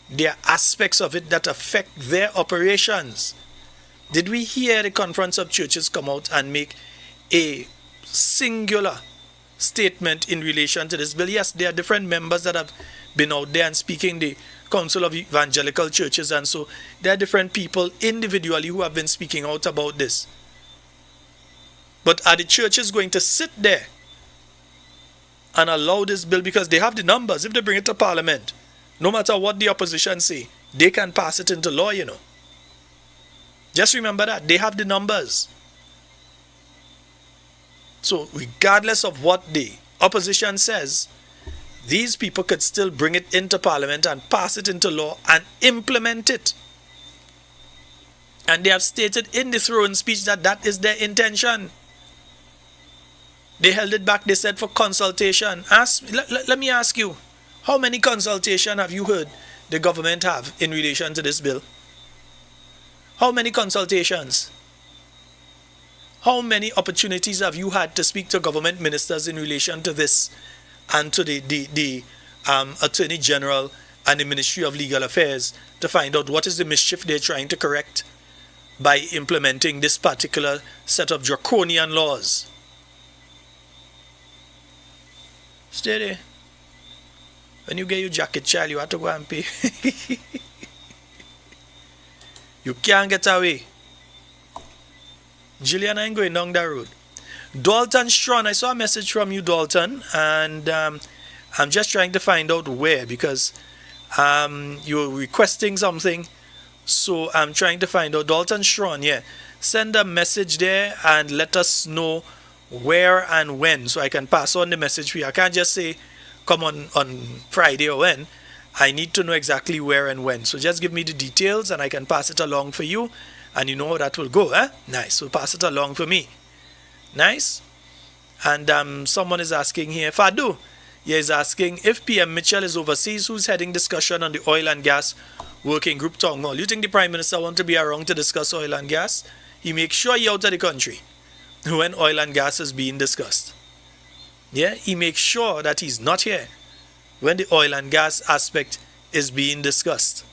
There are aspects of it that affect their operations. Did we hear the Conference of Churches come out and make a singular statement in relation to this bill? Yes, there are different members that have been out there and speaking, the Council of Evangelical Churches, and so there are different people individually who have been speaking out about this. But are the churches going to sit there and allow this bill? Because they have the numbers. If they bring it to Parliament, no matter what the opposition say, they can pass it into law, you know. Just remember that. They have the numbers. So regardless of what the opposition says, these people could still bring it into Parliament and pass it into law and implement it. And they have stated in the throne speech that that is their intention. They held it back, they said, for consultation. Let me ask you, how many consultation have you heard the government have in relation to this bill? How many consultations? How many opportunities have you had to speak to government ministers in relation to this and to the Attorney General and the Ministry of Legal Affairs to find out what is the mischief they're trying to correct by implementing this particular set of draconian laws? Stay there. When you get your jacket, child, you have to go and pay. You can't get away. Gillian, I'm going down that road. Dalton Strawn, I saw a message from you, Dalton, and I'm just trying to find out where, because you're requesting something, so I'm trying to find out. Dalton Strawn, yeah. Send a message there and let us know where and when, so I can pass on the message for you. I can't just say come on Friday or when. I need to know exactly where and when. So just give me the details and I can pass it along for you. And you know how that will go, eh? Nice. So pass it along for me. Nice. And someone is asking here, Fadu, he is asking, if PM Mitchell is overseas, who's heading discussion on the oil and gas working group town hall? You think the Prime Minister want to be around to discuss oil and gas? He makes sure he out of the country when oil and gas is being discussed. Yeah, he makes sure that he's not here when the oil and gas aspect is being discussed.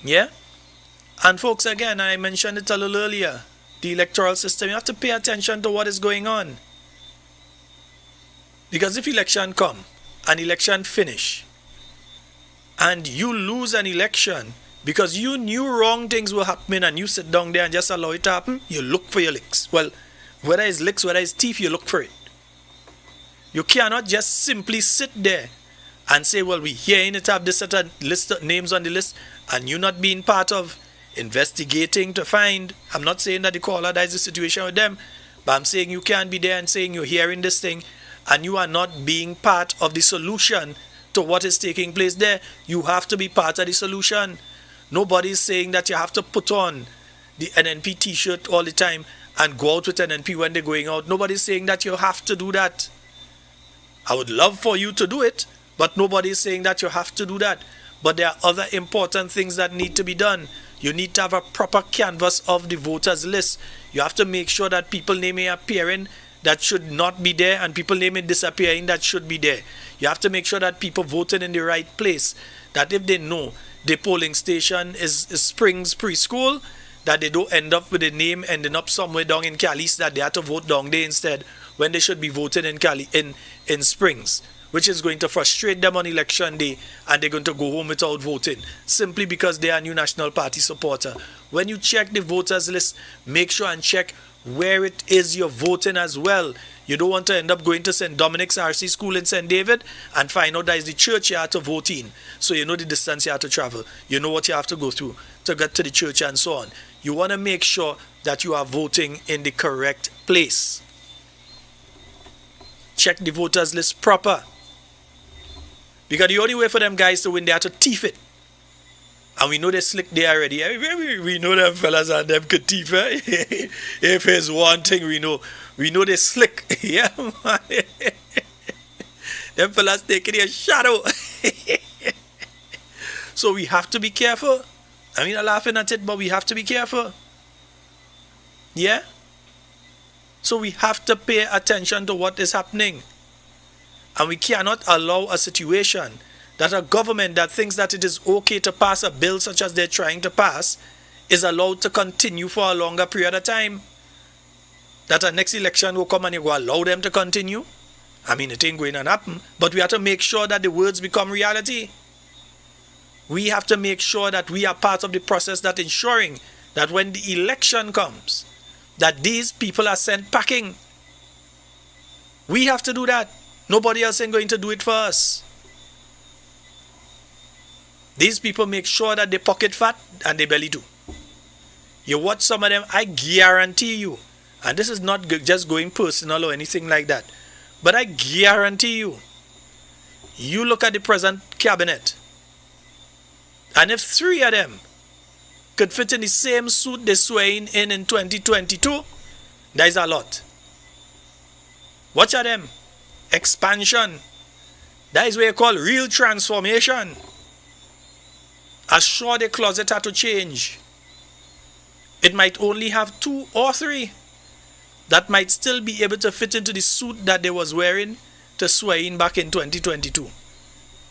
Yeah? And folks, again, I mentioned it a little earlier, the electoral system, you have to pay attention to what is going on. Because if election come, an election finish, and you lose an election because you knew wrong things were happening and you sit down there and just allow it to happen, you look for your licks. Well, whether it's licks, whether it's teeth, you look for it. You cannot just simply sit there and say, well, we hearing it have this certain list of names on the list, and you not being part of investigating to find. I'm not saying that the caller, that is the situation with them, but I'm saying you can't be there and saying you're hearing this thing and you are not being part of the solution to what is taking place there. You have to be part of the solution. Nobody is saying that you have to put on the NNP t-shirt all the time and go out with NNP when they're going out. Nobody's saying that you have to do that. I would love for you to do it, but nobody is saying that you have to do that. But there are other important things that need to be done. You need to have a proper canvas of the voters list. You have to make sure that people name appearing that should not be there and people name disappearing that should be there. You have to make sure that people voted in the right place. That if they know the polling station is Springs Preschool, that they don't end up with a name ending up somewhere down in Cali that they have to vote down there instead when they should be voting in Cali in Springs, which is going to frustrate them on election day, and they're going to go home without voting simply because they are a New National Party supporter. When you check the voters list, make sure and check where it is you're voting as well. You don't want to end up going to St. Dominic's RC School in St. David and find out that is the church you have to vote in. So you know the distance you have to travel. You know what you have to go through to get to the church and so on. You want to make sure that you are voting in the correct place. Check the voters list proper. Because the only way for them guys to win, they have to thief it. And we know they slick there already. We know them fellas and them could thief it. If it's one thing we know they slick. Yeah, man. Them fellas taking their shadow. So we have to be careful. I mean, I'm laughing at it, but we have to be careful. Yeah? So we have to pay attention to what is happening. And we cannot allow a situation that a government that thinks that it is okay to pass a bill such as they're trying to pass is allowed to continue for a longer period of time. That a next election will come and you go allow them to continue. I mean, it ain't going to happen. But we have to make sure that the words become reality. We have to make sure that we are part of the process that ensuring that when the election comes, that these people are sent packing. We have to do that. Nobody else ain't going to do it for us. These people make sure that they pocket fat and they belly do. You watch some of them, I guarantee you, and this is not just going personal or anything like that, but I guarantee you, you look at the present cabinet, and if 3 of them could fit in the same suit they're swearing in 2022, that is a lot. Watch at them. Expansion. That is what you call real transformation. As sure the closet had to change. It might only have 2 or 3 that might still be able to fit into the suit that they was wearing to swear in back in 2022.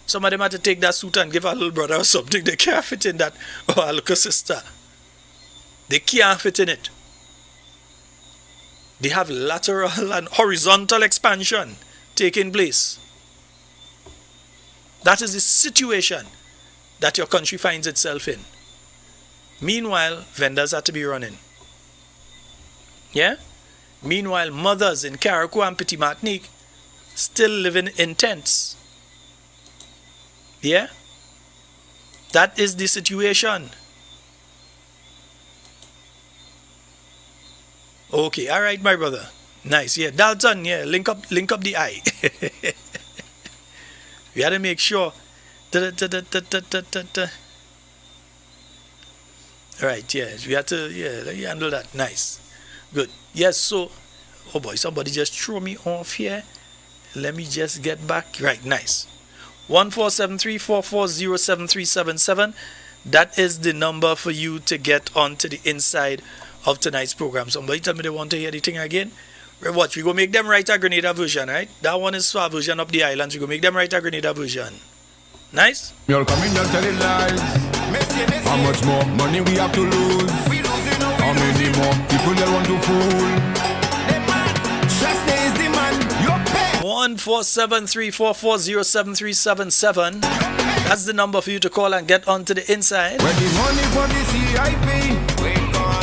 Some of them had to take that suit and give a little brother or something. They can't fit in that. Or a little sister. They can't fit in it. They have lateral and horizontal expansion taking place. That is the situation that your country finds itself in. Meanwhile, vendors have to be running. Yeah? Meanwhile, mothers in Carriacou and Petit Martinique still living in tents. Yeah? That is the situation. Okay, alright, my brother. Nice. Yeah, Dalton, yeah, link up the eye. We had to make sure. Alright, yes, we had to, yeah, let you handle that. Nice. Good. Yes, so, oh boy, somebody just threw me off here. Let me just get back. Right, nice. 14734407377. That is the number for you to get onto the inside of tonight's program. Somebody tell me they want to hear the thing again. Watch, we go make them write a Grenada version, right? That one is a version of the islands. We go make them write a Grenada version. Nice? You'll come in and tell it lies. How much more money we have to lose? How many more people they want to fool? Just is the man. You're paid. 14734407377. That's the number for you to call and get onto the inside. When the money for the CIP,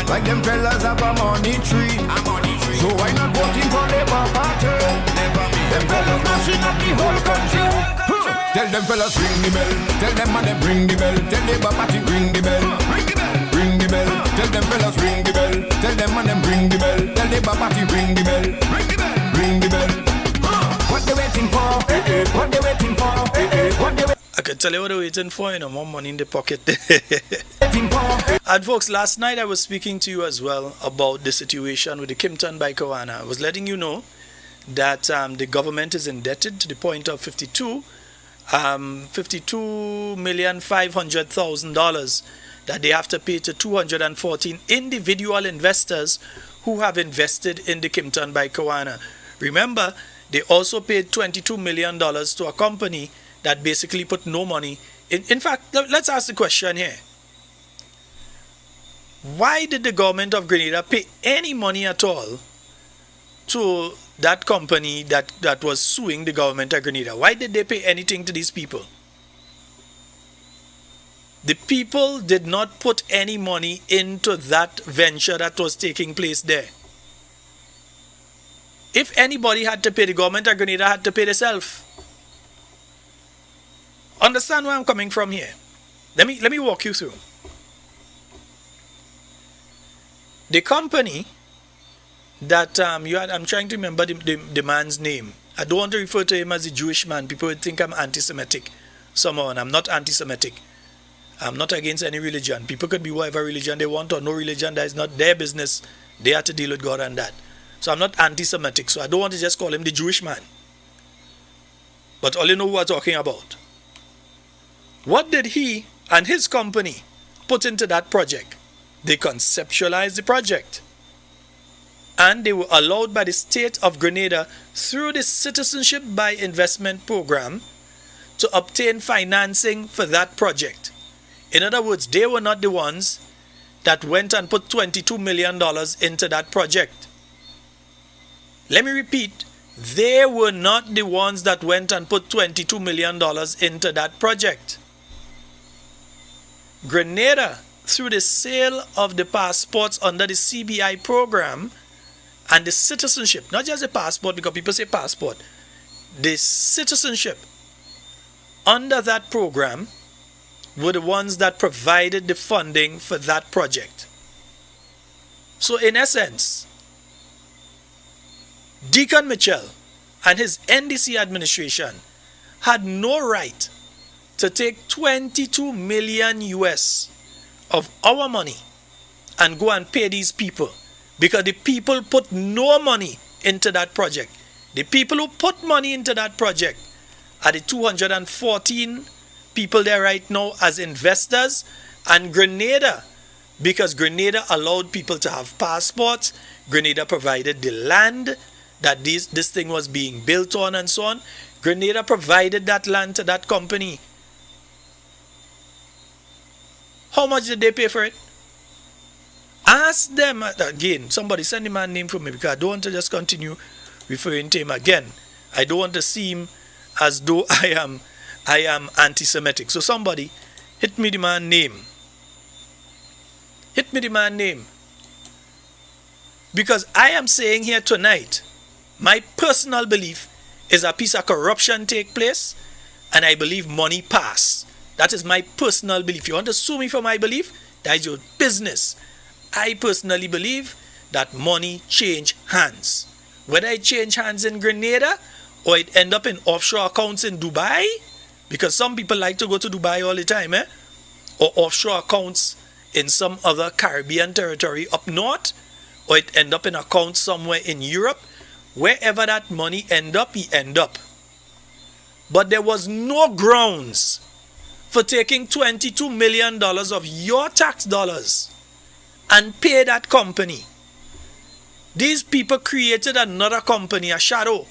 like them fellas have a money tree. So why not voting for Labour Party? Them fellas mashing up the whole country. Tell them fellas ring the bell. Tell them man them ring the bell. Tell Labour Party ring the bell. Ring the bell. Tell them fellas ring the bell. Tell them man them ring the bell. Tell Labour Party ring the bell. Ring the bell. What they waiting for? What they waiting for? What they I can tell you what they're waiting for, you know, more money in the pocket. And folks, last night I was speaking to you as well about the situation with the Kimpton by Kawana. I was letting you know that the government is indebted to the point of $52,500,000 that they have to pay to 214 individual investors who have invested in the Kimpton by Kawana. Remember, they also paid $22 million to a company that basically put no money in. In fact, let's ask the question here. Why did the government of Grenada pay any money at all to that company that was suing the government of Grenada? Why did they pay anything to these people? The people did not put any money into that venture that was taking place there. If anybody had to pay, the government of Grenada had to pay themselves. Understand where I'm coming from here? Let me walk you through. The company that I'm trying to remember the man's name. I don't want to refer to him as a Jewish man. People would think I'm anti-Semitic somehow, and I'm not anti-Semitic. I'm not against any religion. People could be whatever religion they want or no religion. That is not their business. They have to deal with God and that. So I'm not anti-Semitic. So I don't want to just call him the Jewish man. But all you know who I'm talking about. What did he and his company put into that project? They conceptualized the project. And they were allowed by the state of Grenada through the Citizenship by Investment Program to obtain financing for that project. In other words, they were not the ones that went and put $22 million into that project. Let me repeat, they were not the ones that went and put $22 million into that project. Grenada, through the sale of the passports under the CBI program and the citizenship, not just the passport, because people say passport, the citizenship under that program were the ones that provided the funding for that project. So in essence, Deacon Mitchell and his NDC administration had no right to take 22 million US of our money and go and pay these people, because the people put no money into that project. The people who put money into that project are the 214 people there right now as investors, and Grenada, because Grenada allowed people to have passports, Grenada provided the land that this thing was being built on and so on. Grenada provided that land to that company. How much did they pay for it? Ask them. Again, somebody send the man name for me, because I don't want to just continue referring to him again. I don't want to seem as though I am anti-Semitic. So somebody hit me the man name. Hit me the man name. Because I am saying here tonight, my personal belief is a piece of corruption take place, and I believe money pass. That is my personal belief. You want to sue me for my belief? That is your business. I personally believe that money change hands. Whether it change hands in Grenada or it end up in offshore accounts in Dubai, because some people like to go to Dubai all the time, or offshore accounts in some other Caribbean territory up north, or it end up in accounts somewhere in Europe, wherever that money end up, he end up. But there was no grounds for taking $22 million of your tax dollars and pay that company. These people created another company, a shadow,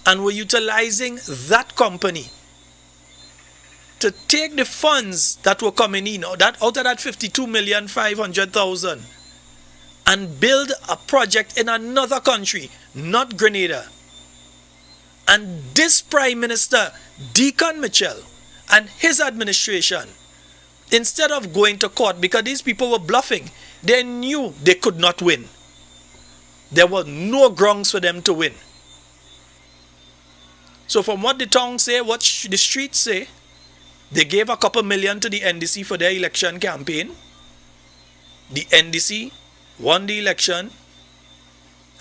and were utilizing that company to take the funds that were coming in, that out of that 52,500,000, and build a project in another country, not Grenada. And this Prime Minister, Deacon Mitchell, and his administration, instead of going to court, because these people were bluffing, they knew they could not win. There were no grounds for them to win. So from what the tongue say, what the streets say, they gave a couple million to the NDC for their election campaign. The NDC won the election,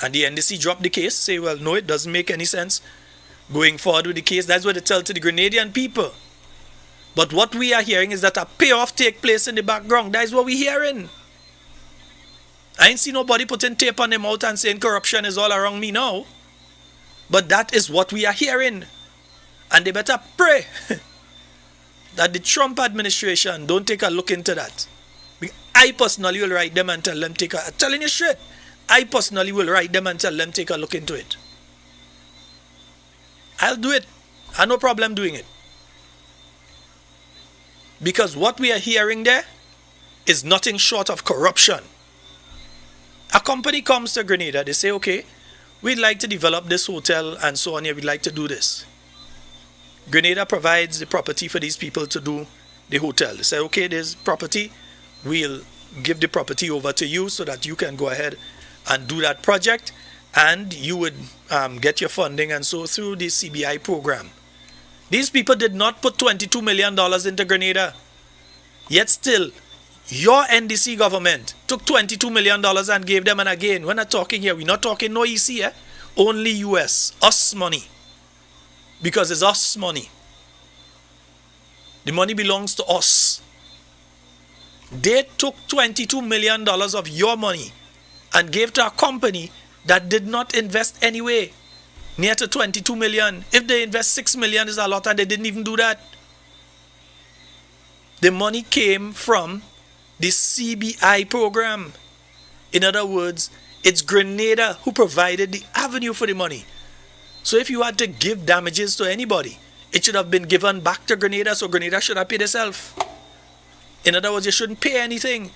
and the NDC dropped the case, say, well, no, it doesn't make any sense going forward with the case. That's what they tell to the Grenadian people. But what we are hearing is that a payoff take place in the background. That is what we're hearing. I ain't see nobody putting tape on them out and saying corruption is all around me now. But that is what we are hearing. And they better pray that the Trump administration don't take a look into that. I personally will write them and tell them I'm telling you straight, I personally will write them and tell them take a look into it. I'll do it. I have no problem doing it. Because what we are hearing there is nothing short of corruption. A company comes to Grenada, they say, okay, we'd like to develop this hotel and so on here, we'd like to do this. Grenada provides the property for these people to do the hotel. They say, okay, there's property, we'll give the property over to you so that you can go ahead and do that project, and you would get your funding and so through the CBI program. These people did not put $22 million into Grenada, yet still your NDC government took $22 million and gave them. And again, we're not talking here, we're not talking no EC, only US, us money, because it's us money. The money belongs to us. They took $22 million of your money and gave to a company that did not invest anyway, near to 22 million. If they invest 6 million is a lot, and they didn't even do that. The money came from the CBI program. In other words, it's Grenada who provided the avenue for the money. So if you had to give damages to anybody, it should have been given back to Grenada, so Grenada should have paid itself. In other words, you shouldn't pay anything.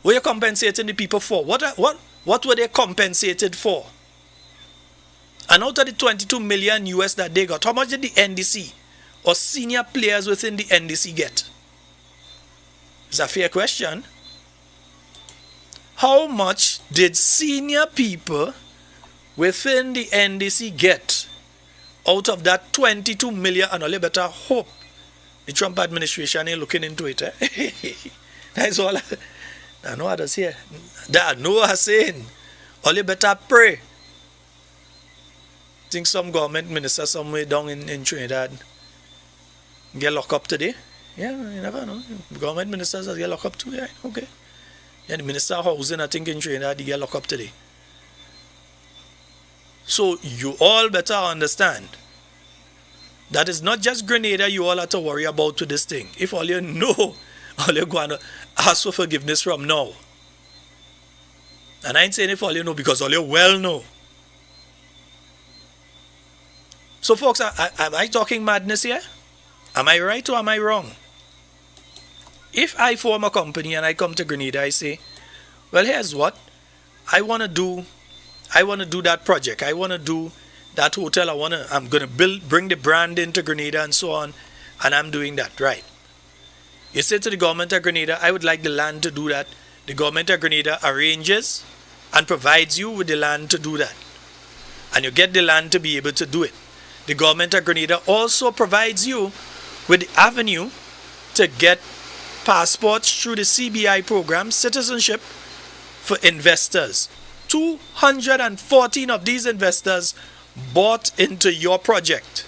What are you compensating the people for? What were they compensated for? And out of the 22 million US that they got, how much did the NDC or senior players within the NDC get? It's a fair question. How much did senior people within the NDC get out of that 22 million? And all you better hope the Trump administration ain't looking into it. That's all. There are no others here. There are no others saying. All you better pray. I think some government minister somewhere down in Trinidad get locked up today. Yeah, you never know. Government ministers get locked up too. Yeah, okay. Yeah, the minister of housing, I think in Trinidad, he get locked up today. So you all better understand that it's not just Grenada you all have to worry about to this thing. If all you know, all you're going to ask for forgiveness from now. And I ain't saying if all you know, because all you well know. So folks, am I talking madness here? Am I right or am I wrong? If I form a company and I come to Grenada, I say, well, here's what. I want to do that project. I want to do that hotel. I'm going to bring the brand into Grenada and so on. And I'm doing that, right? You say to the government of Grenada, I would like the land to do that. The government of Grenada arranges and provides you with the land to do that. And you get the land to be able to do it. The government of Grenada also provides you with the avenue to get passports through the CBI program, citizenship for investors. 214 of these investors bought into your project.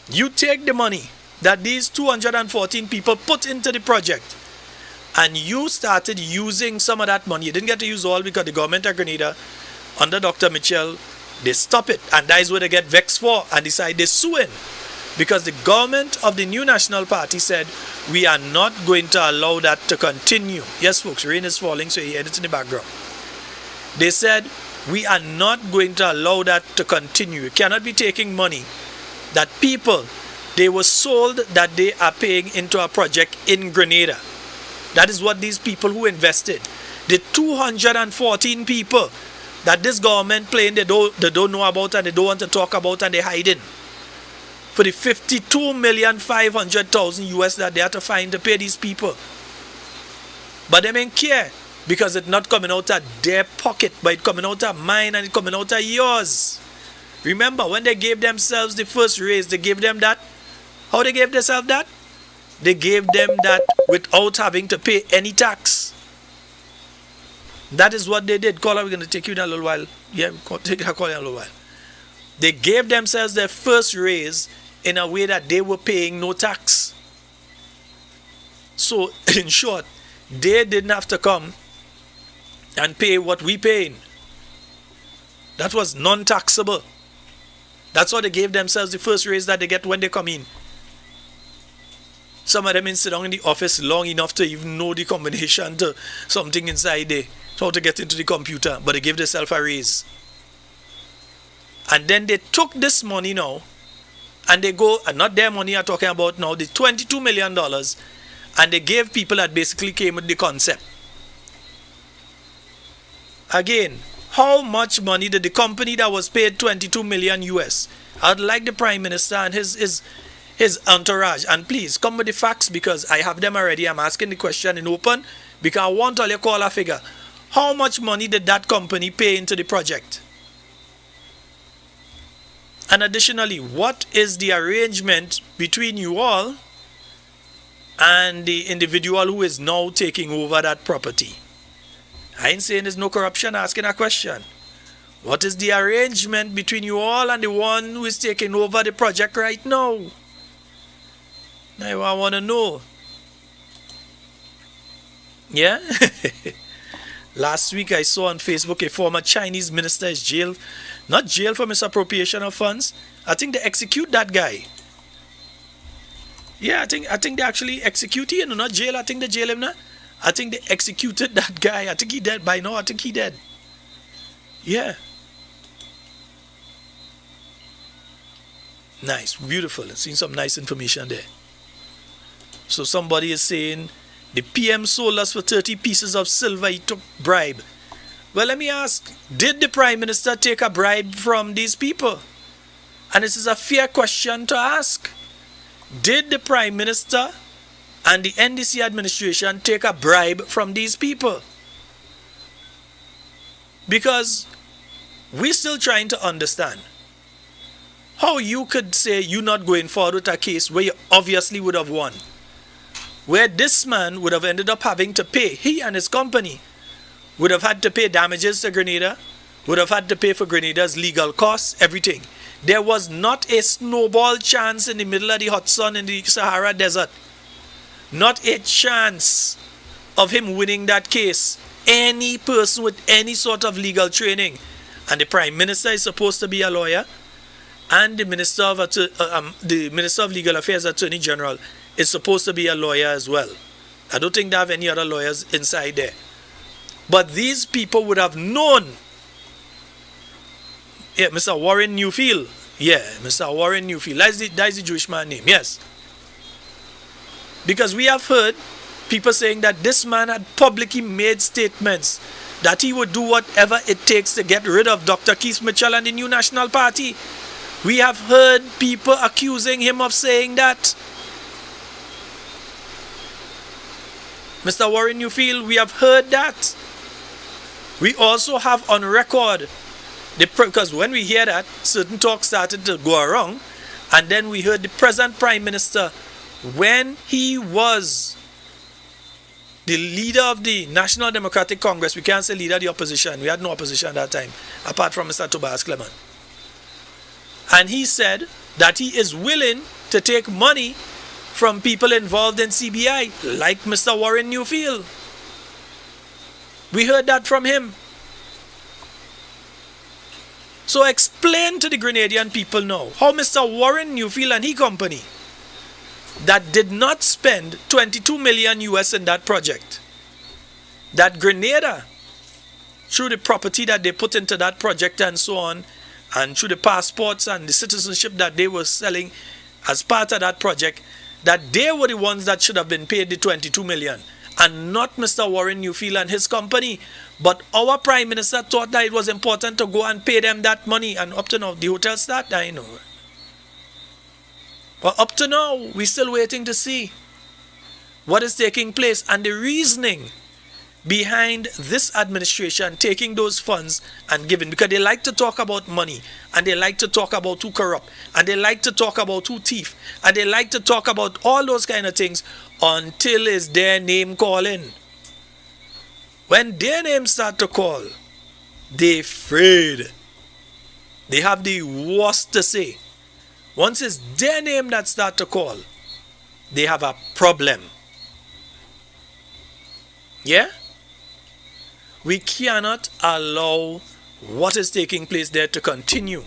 You take the money that these 214 people put into the project and you started using some of that money. You didn't get to use all because the government of Grenada under Dr. Mitchell, they stop it, and that is what they get vexed for and decide they're suing. Because the government of the New National Party said, we are not going to allow that to continue. Yes, folks, rain is falling, so you hear it in the background. They said, we are not going to allow that to continue. You cannot be taking money that people, they were sold that they are paying into a project in Grenada. That is what these people who invested. The 214 people that this government claim they don't know about and they don't want to talk about and they're hiding. For the 52,500,000 US that they have to find to pay these people. But they don't care because it's not coming out of their pocket, but it's coming out of mine and it's coming out of yours. Remember, when they gave themselves the first raise, they gave them that. How they gave themselves that? They gave them that without having to pay any tax. That is what they did. Caller, we're going to take you in a little while. Yeah, we'll take a call in a little while. They gave themselves their first raise in a way that they were paying no tax. So, in short, they didn't have to come and pay what we paying. That was non-taxable. That's why they gave themselves the first raise that they get when they come in. Some of them sit down in the office long enough to even know the combination to something inside there, how to get into the computer, but they gave themselves a raise. And then they took this money now, and they go, and not their money I'm talking about now, the $22 million, And they gave people that basically came with the concept. Again, how much money did the company that was paid 22 million US? I'd like the Prime Minister and his entourage, and please come with the facts because I have them already. I'm asking the question in open because I want all you call a figure. How much money did that company pay into the project? And additionally, what is the arrangement between you all and the individual who is now taking over that property? I ain't saying there's no corruption, asking a question. What is the arrangement between you all and the one who is taking over the project right now? Now I want to know. Yeah? Last week I saw on Facebook a former Chinese minister is jailed. Not jailed for misappropriation of funds. I think they execute that guy. Yeah, I think they actually execute him. Not jail. I think they jail him now. I think they executed that guy. I think he dead by now. I think he dead. Yeah. Nice. Beautiful. I've seen some nice information there. So somebody is saying the PM sold us for 30 pieces of silver. He took bribe. Well, let me ask, did the Prime Minister take a bribe from these people? And this is a fair question to ask. Did the Prime Minister and the NDC administration take a bribe from these people? Because we're still trying to understand how you could say you're not going forward with a case where you obviously would have won. Where this man would have ended up having to pay, he and his company would have had to pay damages to Grenada, would have had to pay for Grenada's legal costs, everything. There was not a snowball chance in the middle of the hot sun in the Sahara Desert. Not a chance of him winning that case. Any person with any sort of legal training. And the Prime Minister is supposed to be a lawyer. And the Minister of Legal Affairs, Attorney General, is supposed to be a lawyer as well. I don't think they have any other lawyers inside there. But these people would have known. Yeah, Mr. Warren Newfield. Yeah, Mr. Warren Newfield. That's the Jewish man name, yes. Because we have heard people saying that this man had publicly made statements that he would do whatever it takes to get rid of Dr. Keith Mitchell and the New National Party. We have heard people accusing him of saying that. Mr. Warren Newfield, we have heard that. We also have on record, because when we hear that, certain talk started to go around, and then we heard the present Prime Minister, when he was the leader of the National Democratic Congress, we can't say leader of the opposition, we had no opposition at that time, apart from Mr. Tobias Clement. And he said that he is willing to take money from people involved in CBI, like Mr. Warren Newfield. We heard that from him. So explain to the Grenadian people now how Mr. Warren Newfield and his company that did not spend 22 million US in that project, that Grenada, through the property that they put into that project and so on, and through the passports and the citizenship that they were selling as part of that project, that they were the ones that should have been paid the 22 million. And not Mr. Warren Newfield and his company. But our Prime Minister thought that it was important to go and pay them that money. And up to now, the hotel start, I know. But up to now, we're still waiting to see what is taking place. And the reasoning behind this administration taking those funds and giving, because they like to talk about money, and they like to talk about who corrupt, and they like to talk about who thief, and they like to talk about all those kind of things until is their name calling. When their name start to call, they afraid. They have the worst to say. Once it's their name that start to call, they have a problem. Yeah? We cannot allow what is taking place there to continue.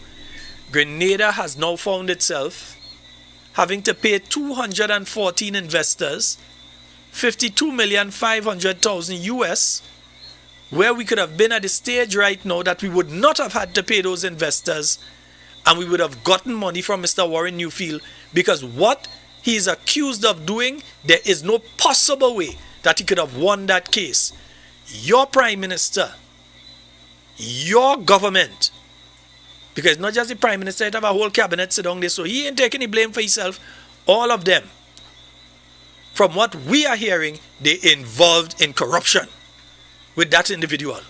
Grenada has now found itself having to pay 214 investors 52,500,000 US, where we could have been at the stage right now that we would not have had to pay those investors, and we would have gotten money from Mr. Warren Newfield, because what he is accused of doing, there is no possible way that he could have won that case. Your prime minister, your government, because not just the prime minister, you have a whole cabinet sit down there, so he ain't taking the blame for himself. All of them, from what we are hearing, they involved in corruption with that individual.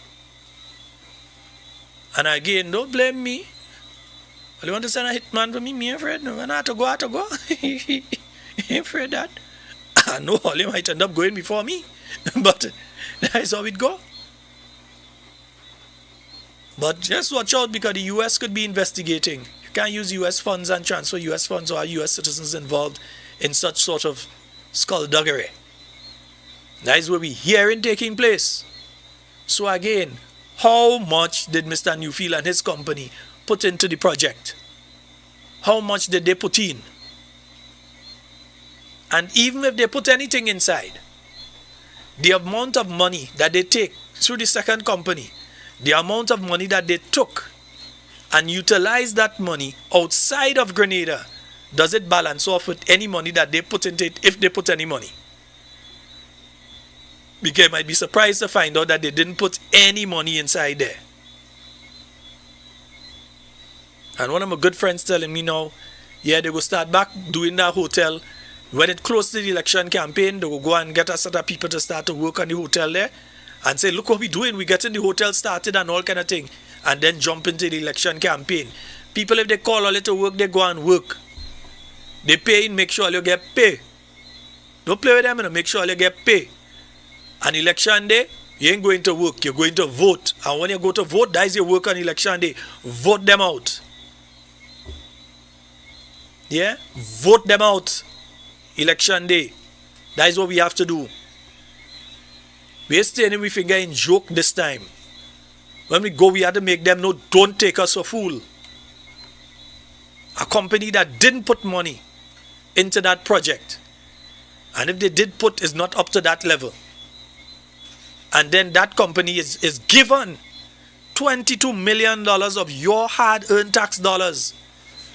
And again, don't blame me. Well, you want to send a hitman for me? Me afraid? No, I have to go, I have to go. I'm afraid of that. I know all you might end up going before me. But that's how it go. But just watch out, because the US could be investigating. You can't use US funds and transfer US funds or US citizens involved in such sort of skullduggery. That is what we're hearing taking place. So again, how much did Mr. Newfield and his company put into the project? How much did they put in? And even if they put anything inside, the amount of money that they take through the second company, the amount of money that they took and utilize that money outside of Grenada, does it balance off with any money that they put into it, if they put any money? Because you might be surprised to find out that they didn't put any money inside there. And one of my good friends telling me now, yeah, they will start back doing that hotel. When it close to the election campaign, they will go and get a set of people to start to work on the hotel there and say, look what we're doing, we're getting the hotel started and all kind of thing. And then jump into the election campaign. People, if they call all it to work, they go and work. They pay in, make sure you get pay. Don't play with them, make sure you get pay. On election day, you ain't going to work, you're going to vote. And when you go to vote, that is your work on election day. Vote them out. Yeah? Vote them out. Election day. That is what we have to do. We're staying with finger in joke this time. When we go, we have to make them know, don't take us for fool. A company that didn't put money into that project, and if they did put, is not up to that level. And then that company is given $22 million of your hard-earned tax dollars.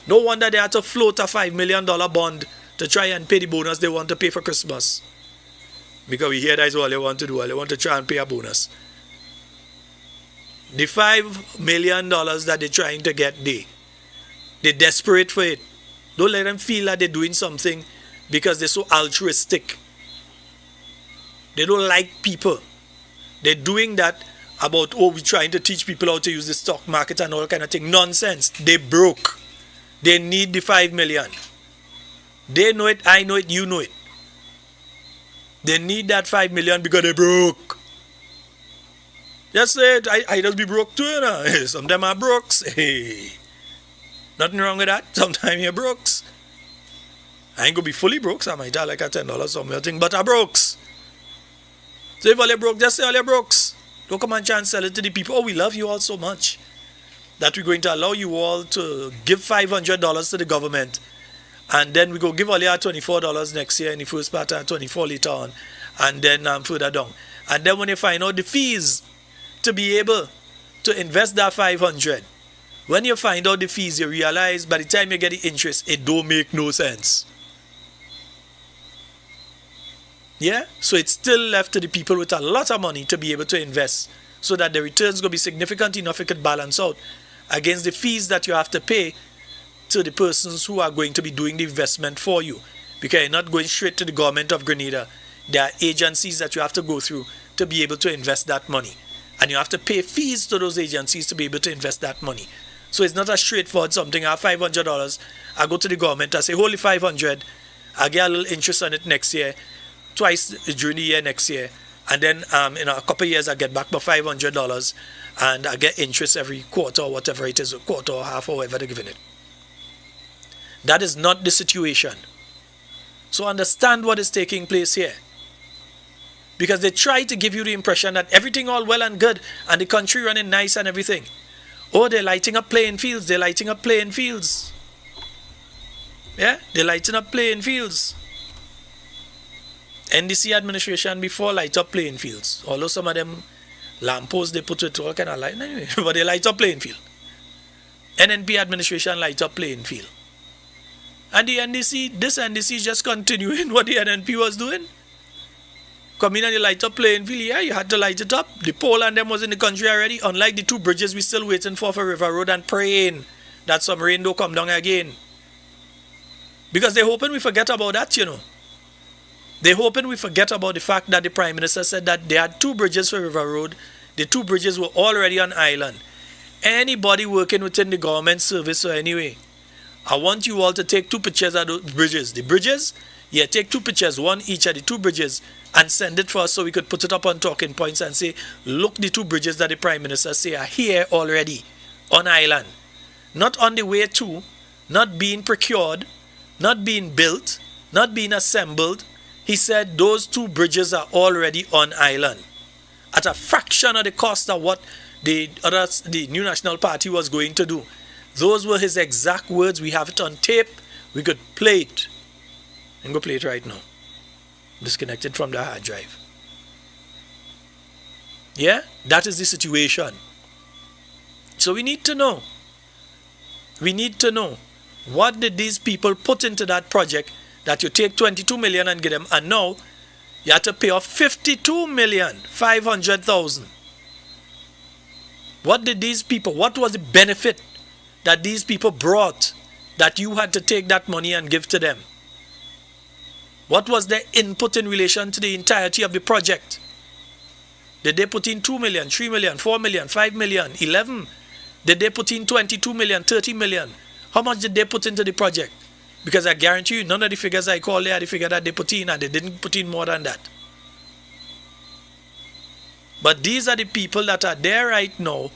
No wonder they had to float a $5 million bond to try and pay the bonus they want to pay for Christmas. Because we hear that is all they want to do. All they want to try and pay a bonus. The $5 million that they're trying to get, they're desperate for it. Don't let them feel that they're doing something because they're so altruistic. They don't like people. They're doing that about, oh, we're trying to teach people how to use the stock market and all kind of thing. Nonsense. They broke. They need the $5 million. They know it, I know it, you know it. They need that $5 million because they broke. Just say it, I just be broke too, you know. Sometimes I brokes. Hey. Nothing wrong with that. Sometimes you're brokes. I ain't gonna be fully broke, so I might have like a $10 something, but I brokes. So if all you broke, just say all you brokes. Don't come and try and sell it to the people. Oh, we love you all so much that we're going to allow you all to give $500 to the government, and then we go give all you $24 next year in the first part and $24 later on, and then further down. And then when you find out the fees to be able to invest that $500, when you find out the fees, you realize by the time you get the interest, it don't make no sense. Yeah, so it's still left to the people with a lot of money to be able to invest, so that the returns going to be significant enough it could balance out against the fees that you have to pay to the persons who are going to be doing the investment for you, because you're not going straight to the government of Grenada. There are agencies that you have to go through to be able to invest that money, and you have to pay fees to those agencies to be able to invest that money. So it's not a straightforward something. I have $500, I go to the government, I say, holy $500, I get a little interest on it next year, twice during the year next year, and then in a couple of years I get back my $500 and I get interest every quarter or whatever it is, a quarter or half or whatever they're giving it. That is not the situation. So understand what is taking place here, because they try to give you the impression that everything all well and good and the country running nice and everything. Oh, they're lighting up playing fields, they're lighting up playing fields. Yeah, they're lighting up playing fields. NDC administration before light up playing fields. Although some of them lampposts they put with all kind of light anyway, but they light up playing field. NNP administration light up playing field. And the NDC, this NDC is just continuing what the NNP was doing. Come in and you light up playing field, yeah, you had to light it up. The pole and them was in the country already. Unlike the two bridges we still waiting for River Road and praying that some rain don't come down again. Because they're hoping we forget about that, you know. They're hoping we forget about the fact that the Prime Minister said that they had two bridges for River Road. The two bridges were already on island. Anybody working within the government service or anyway, I want you all to take two pictures of those bridges. The bridges, yeah, take two pictures, one each of the two bridges, and send it for us so we could put it up on talking points and say, look, the two bridges that the Prime Minister say are here already on island. Not on the way to, not being procured, not being built, not being assembled. He said those two bridges are already on island at a fraction of the cost of what the New National Party was going to do. Those were his exact words. We have it on tape. We could play it. I'm going to play it right now. Disconnected from the hard drive. Yeah, that is the situation. So we need to know. We need to know, what did these people put into that project that you take 22 million and give them, and now you have to pay off 52,500,000. What did these people, what was the benefit that these people brought that you had to take that money and give to them? What was their input in relation to the entirety of the project? Did they put in 2 million, 3 million, 4 million, 5 million, 11? Did they put in 22 million, 30 million? How much did they put into the project? Because I guarantee you, none of the figures I call there are the figure that they put in, and they didn't put in more than that. But these are the people that are there right now,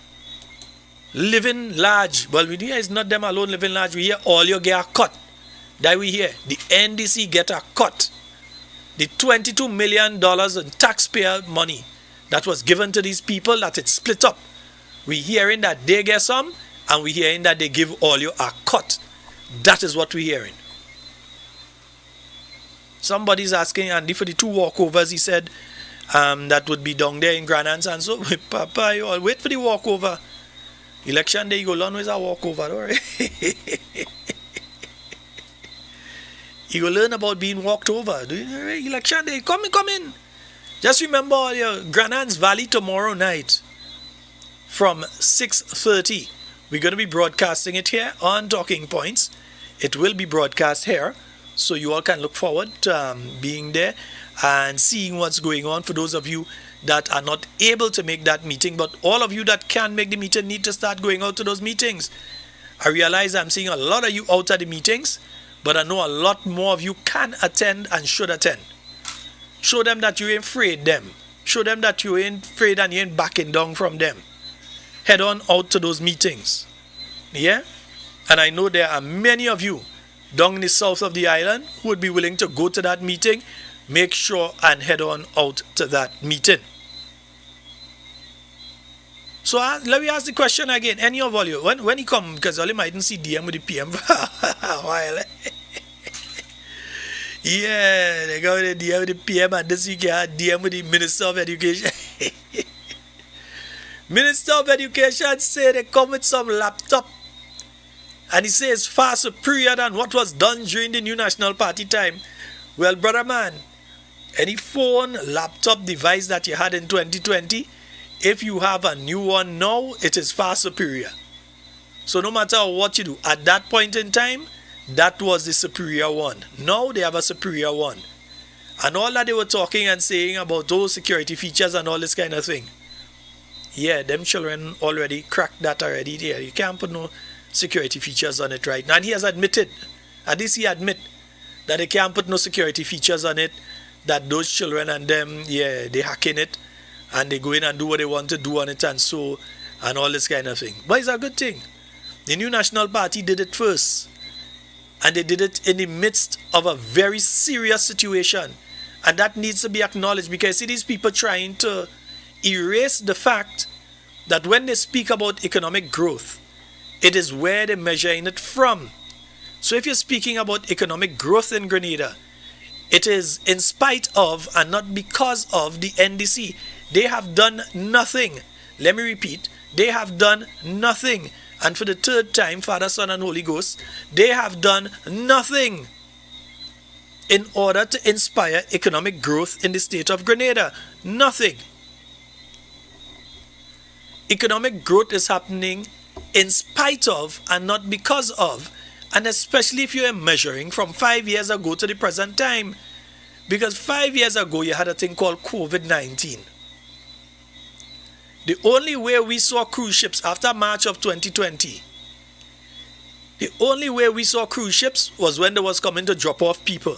living large. Well, we hear it's not them alone living large. We hear all you get a cut. That we hear. The NDC get a cut. The $22 million in taxpayer money that was given to these people, that it's split up. We hearing that they get some, and we hearing that they give all you a cut. That is what we're hearing. Somebody's asking Andy for the two walkovers. He said that would be down there in Grenada, and so Papa, you all wait for the walkover. Election day, you go learn where's a walkover, all right? You will learn about being walked over. Election day, come in. Just remember your Grenada's Valley tomorrow night from 6:30. We're going to be broadcasting it here on Talking Points. It will be broadcast here, so you all can look forward to being there and seeing what's going on. For those of you that are not able to make that meeting, but all of you that can make the meeting need to start going out to those meetings. I realize I'm seeing a lot of you out at the meetings, but I know a lot more of you can attend and should attend. Show them that you ain't afraid them. Show them that you ain't afraid and you ain't backing down from them. Head on out to those meetings. Yeah? And I know there are many of you down in the south of the island who would be willing to go to that meeting. Make sure and head on out to that meeting. So let me ask the question again. Any of all you, when you come, because all you mightn't see DM with the PM for a while. Yeah, they go with the DM with the PM, and this week you had DM with the Minister of Education. Minister of Education say they come with some laptop, and he says far superior than what was done during the New National Party time. Well, brother man, any phone, laptop, device that you had in 2020, if you have a new one now, it is far superior. So no matter what you do, at that point in time, that was the superior one. Now they have a superior one. And all that they were talking and saying about those security features and all this kind of thing. Yeah, them children already cracked that already. Yeah, you can't put no security features on it right now. And he has admitted, at least he admit, that they can't put no security features on it, that those children and them, yeah, they hacking it, and they go in and do what they want to do on it and so, and all this kind of thing. But it's a good thing. The New National Party did it first. And they did it in the midst of a very serious situation. And that needs to be acknowledged, because see these people trying to erase the fact that when they speak about economic growth, it is where they're measuring it from. So if you're speaking about economic growth in Grenada, it is in spite of and not because of the NDC. They have done nothing. Let me repeat. They have done nothing. and for the third time, Father, Son, and Holy Ghost, they have done nothing in order to inspire economic growth in the state of Grenada. Nothing. Economic growth is happening in spite of and not because of, and especially if you're measuring from 5 years ago to the present time, because 5 years ago you had a thing called COVID-19. The only way we saw cruise ships after March of 2020, the only way we saw cruise ships was when they was coming to drop off people.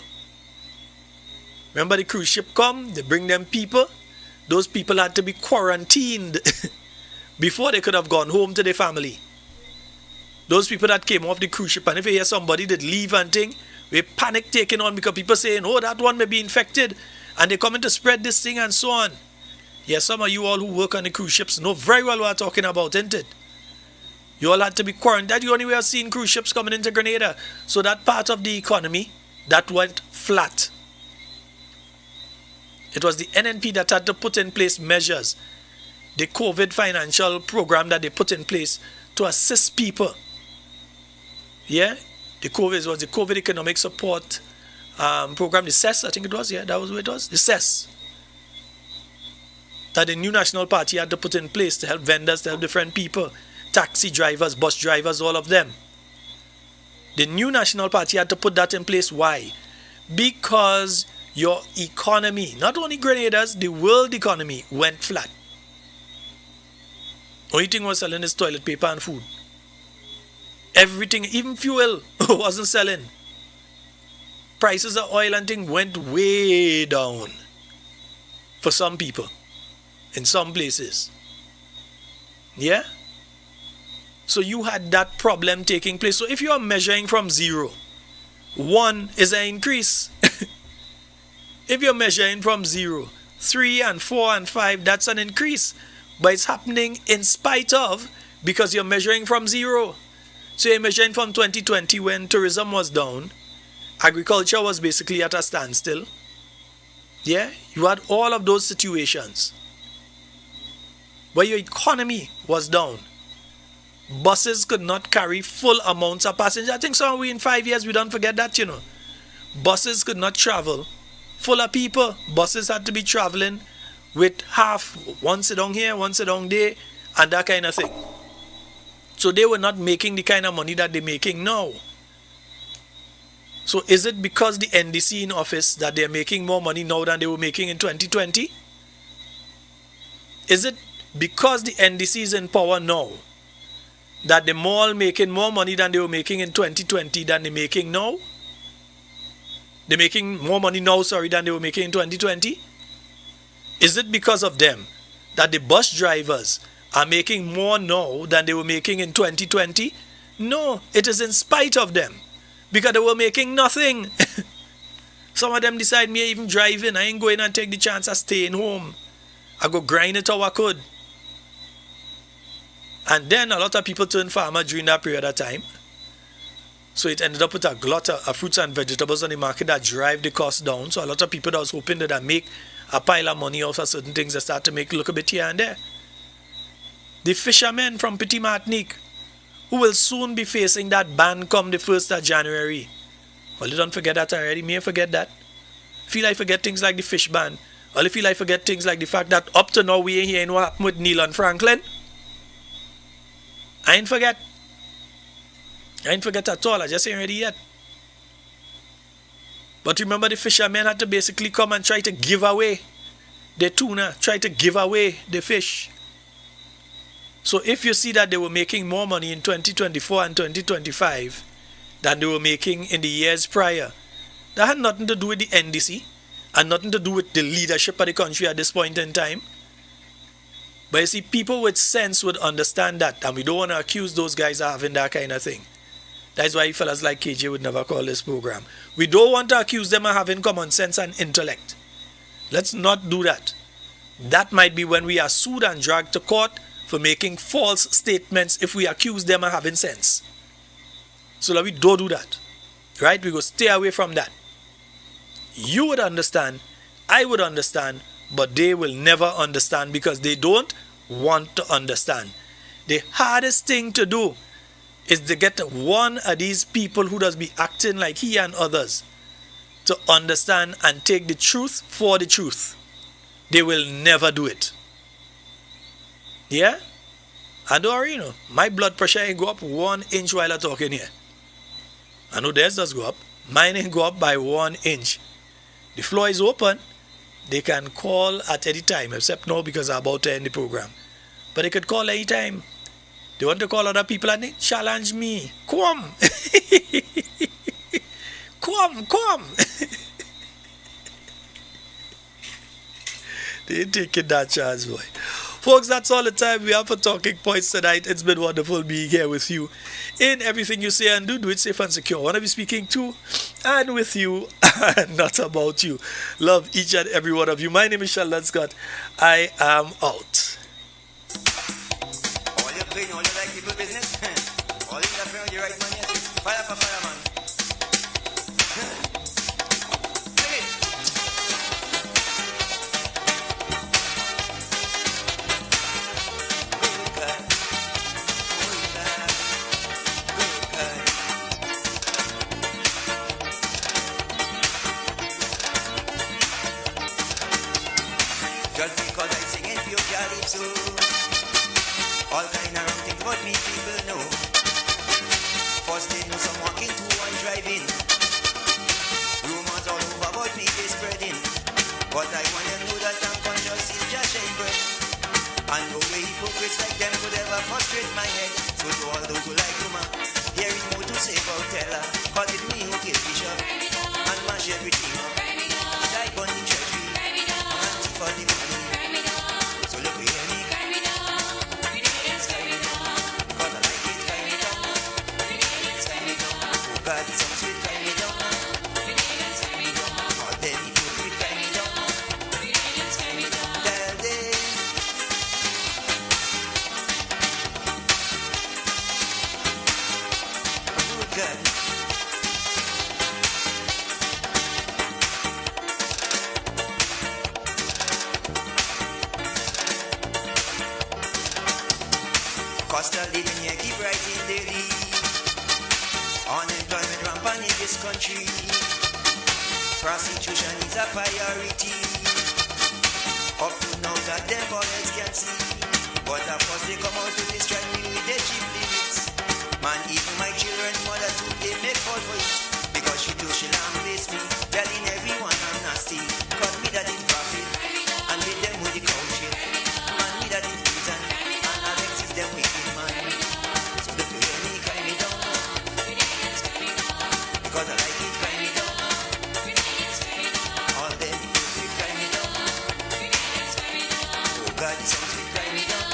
Remember, the cruise ship come, they bring them people, those people had to be quarantined before they could have gone home to their family. Those people that came off the cruise ship, and if you hear somebody that leave and thing, we panic taking on because people saying, oh, that one may be infected, and they coming to spread this thing and so on. Yes, some of you all who work on the cruise ships know very well what I'm talking about, isn't it? You all had to be quarantined. That's the only way I've seen cruise ships coming into Grenada. So that part of the economy, that went flat. It was the NNP that had to put in place measures, the COVID financial program that they put in place to assist people. Yeah, the COVID was the COVID Economic Support Program, the CES, I think it was. Yeah, that was what it was, the CES. That the new National Party had to put in place to help vendors, to help different people, taxi drivers, bus drivers, all of them. The new National Party had to put that in place. Why? Because your economy, not only Grenada's, the world economy went flat. Only thing was selling is toilet paper and food. Everything, even fuel, wasn't selling. Prices of oil and things went way down for some people in some places. Yeah? So you had that problem taking place. So if you are measuring from 0, 1 is an increase. If you're measuring from 0, 3 and 4 and 5, that's an increase. But it's happening in spite of, because you're measuring from 0. So you're measuring from 2020 when tourism was down. Agriculture was basically at a standstill. Yeah? You had all of those situations. But your economy was down. Buses could not carry full amounts of passengers. I think somewhere in 5 years we don't forget that, you know. Buses could not travel full of people. Buses had to be traveling with half, one sit down here, one sit down there, and that kind of thing. So they were not making the kind of money that they're making now. So is it because the NDC in office that they're making more money now than they were making in 2020? Is it because the NDC is in power now that the mall making more money than they were making in 2020 than they're making now? They're making more money now, than they were making in 2020? Is it because of them that the bus drivers are making more now than they were making in 2020? No, it is in spite of them, because they were making nothing. Some of them decide me even driving. I ain't going and take the chance of staying home. I go grind it how I could. And then a lot of people turned farmer during that period of time. So it ended up with a glut of fruits and vegetables on the market that drive the cost down. So a lot of people that was hoping that I make a pile of money off of certain things, they start to make look a bit here and there. The fishermen from Petit Martinique, who will soon be facing that ban come the 1st of January. Well, you don't forget that already. May I forget that? Feel I forget things like the fish ban. Well, I feel I forget things like the fact that up to now we ain't hearing what happened with Neil and Franklin. I ain't forget. I ain't forget at all. I just ain't ready yet. But remember, the fishermen had to basically come and try to give away the tuna, try to give away the fish. So if you see that they were making more money in 2024 and 2025 than they were making in the years prior, that had nothing to do with the NDC and nothing to do with the leadership of the country at this point in time. But you see, people with sense would understand that, and we don't want to accuse those guys of having that kind of thing. That's why fellas like KJ would never call this program. We don't want to accuse them of having common sense and intellect. Let's not do that. That might be when we are sued and dragged to court for making false statements if we accuse them of having sense. So that we don't do that. Right? We go stay away from that. You would understand, I would understand, but they will never understand because they don't want to understand. The hardest thing to do is to get one of these people who does be acting like he and others to understand and take the truth for the truth. They will never do it. Yeah? I don't worry, my blood pressure ain't go up 1 inch while I'm talking here. I know theirs does go up. Mine ain't go up by 1 inch. The floor is open. They can call at any time, except now because I'm about to end the program. But they could call anytime. They want to call other people and they challenge me. Come. Come. They ain't taking that chance, boy. Folks, that's all the time we have for Talking Points tonight. It's been wonderful being here with you. In everything you say and do it safe and secure. I want to be speaking to and with you and not about you. Love each and every one of you. My name is Sheldon Scott. I am out. All you clean, all you like people business. All you got around you right man, yes. Fire for fire, man. Just because I sing in pure calypso, all kind of wrong things about me people know. First they know some walking to one driving. Rumors all over about me they spreading. But I want them to know that I'm conscious is just shameful. And no way hypocrites like them could ever frustrate my head. So to all those who like rumor, there is more to say about Teller. Cause it's me who kill Bishop and mash everything up. Like on the treasury and for the money. So look you hear me. Sky me down. Because I like it, sky me down. Sky me down. Oh God, it's some sweet, sky me down. Sky me down. All them hypocrite, sky me down. Sky me down. Tell them. Oh God. Cost of living here keep rising daily. Unemployment rampant in this country. Prostitution is a priority. Up to now that them boys can see. But of course they come out to distract me with their cheap limits. Man, even my children's mother too, they make fault for it. Because she too, she lambaste me, telling everyone I'm nasty. Cause me that is profit, and with them with the cow shit. Man, me that is prison, and Alex is them wicked man. So don't you hear me, cry me down. Because I like it, cry me down. All them hypocrite, cry me down. Oh God, it's some sweet, cry me down.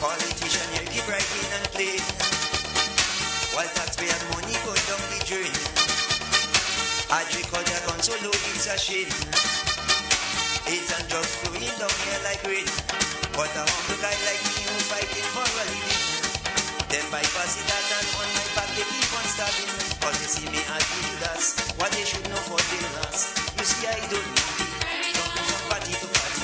Politician here keep writing and playing, while taxpayers' money go down the drain. Agriculture gone so low, it's a shame. It's and drugs flowing down here like rain. But a humble guy like me who's fighting for a living, them bypass it out and on my back they keep on stabbing. Cause they see me as Judas, what they should know for their last. You see I don't know me, jumping from party to party.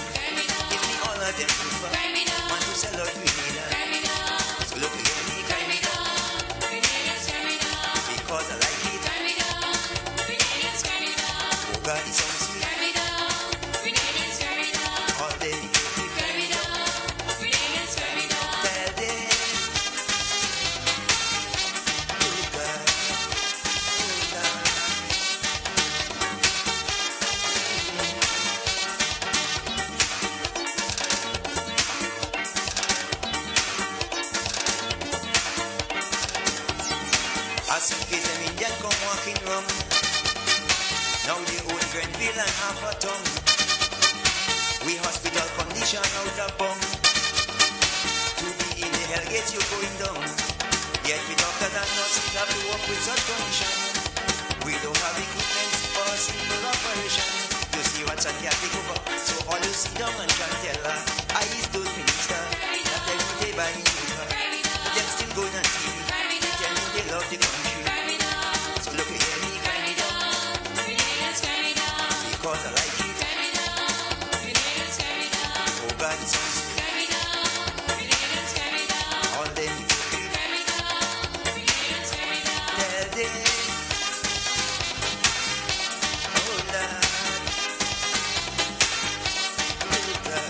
Give me all of them prefer, want to sell out Grenada. So look at me, cry me down. Because I like it. Oh God, it's so sweet. All day you keep cry me down. Tell them. Oh God, oh God. As in case them Indian come walking rum. Now they own Grenville and half a tongue. We hospital condition out of bum. To be in the hell gates you're going down. Yet we doctors and nurses have to work with such condition. We don't have equipment for a simple operation. You to see what's on the take over. So all you see down and can tell her, I is those minister, that every day by me over. But them still going on TV, they tell me they love the country. So look at me, cry me down, because I like it. Oh God, it's so sweet. All them hypocrite. Tell them, oh Lord, oh God.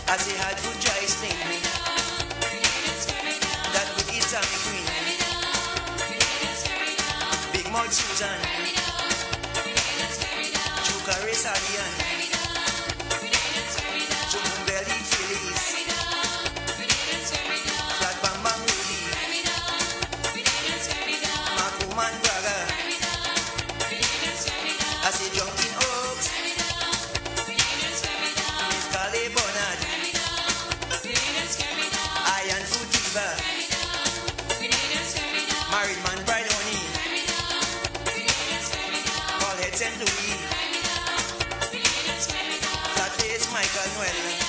I say hard food dry sting me. That would eat Sammy Queen. Big Mouth Susan. Chukare Salian. Chum Belly Phillies. Flat Bam Bam Woody. Makuman Braga. I say Junkin Oaks. Miss Kale Bonad. Iron Food Diva. Married Man Bride Honey. Paul Head St. Louis. Flat Face Michael Noel.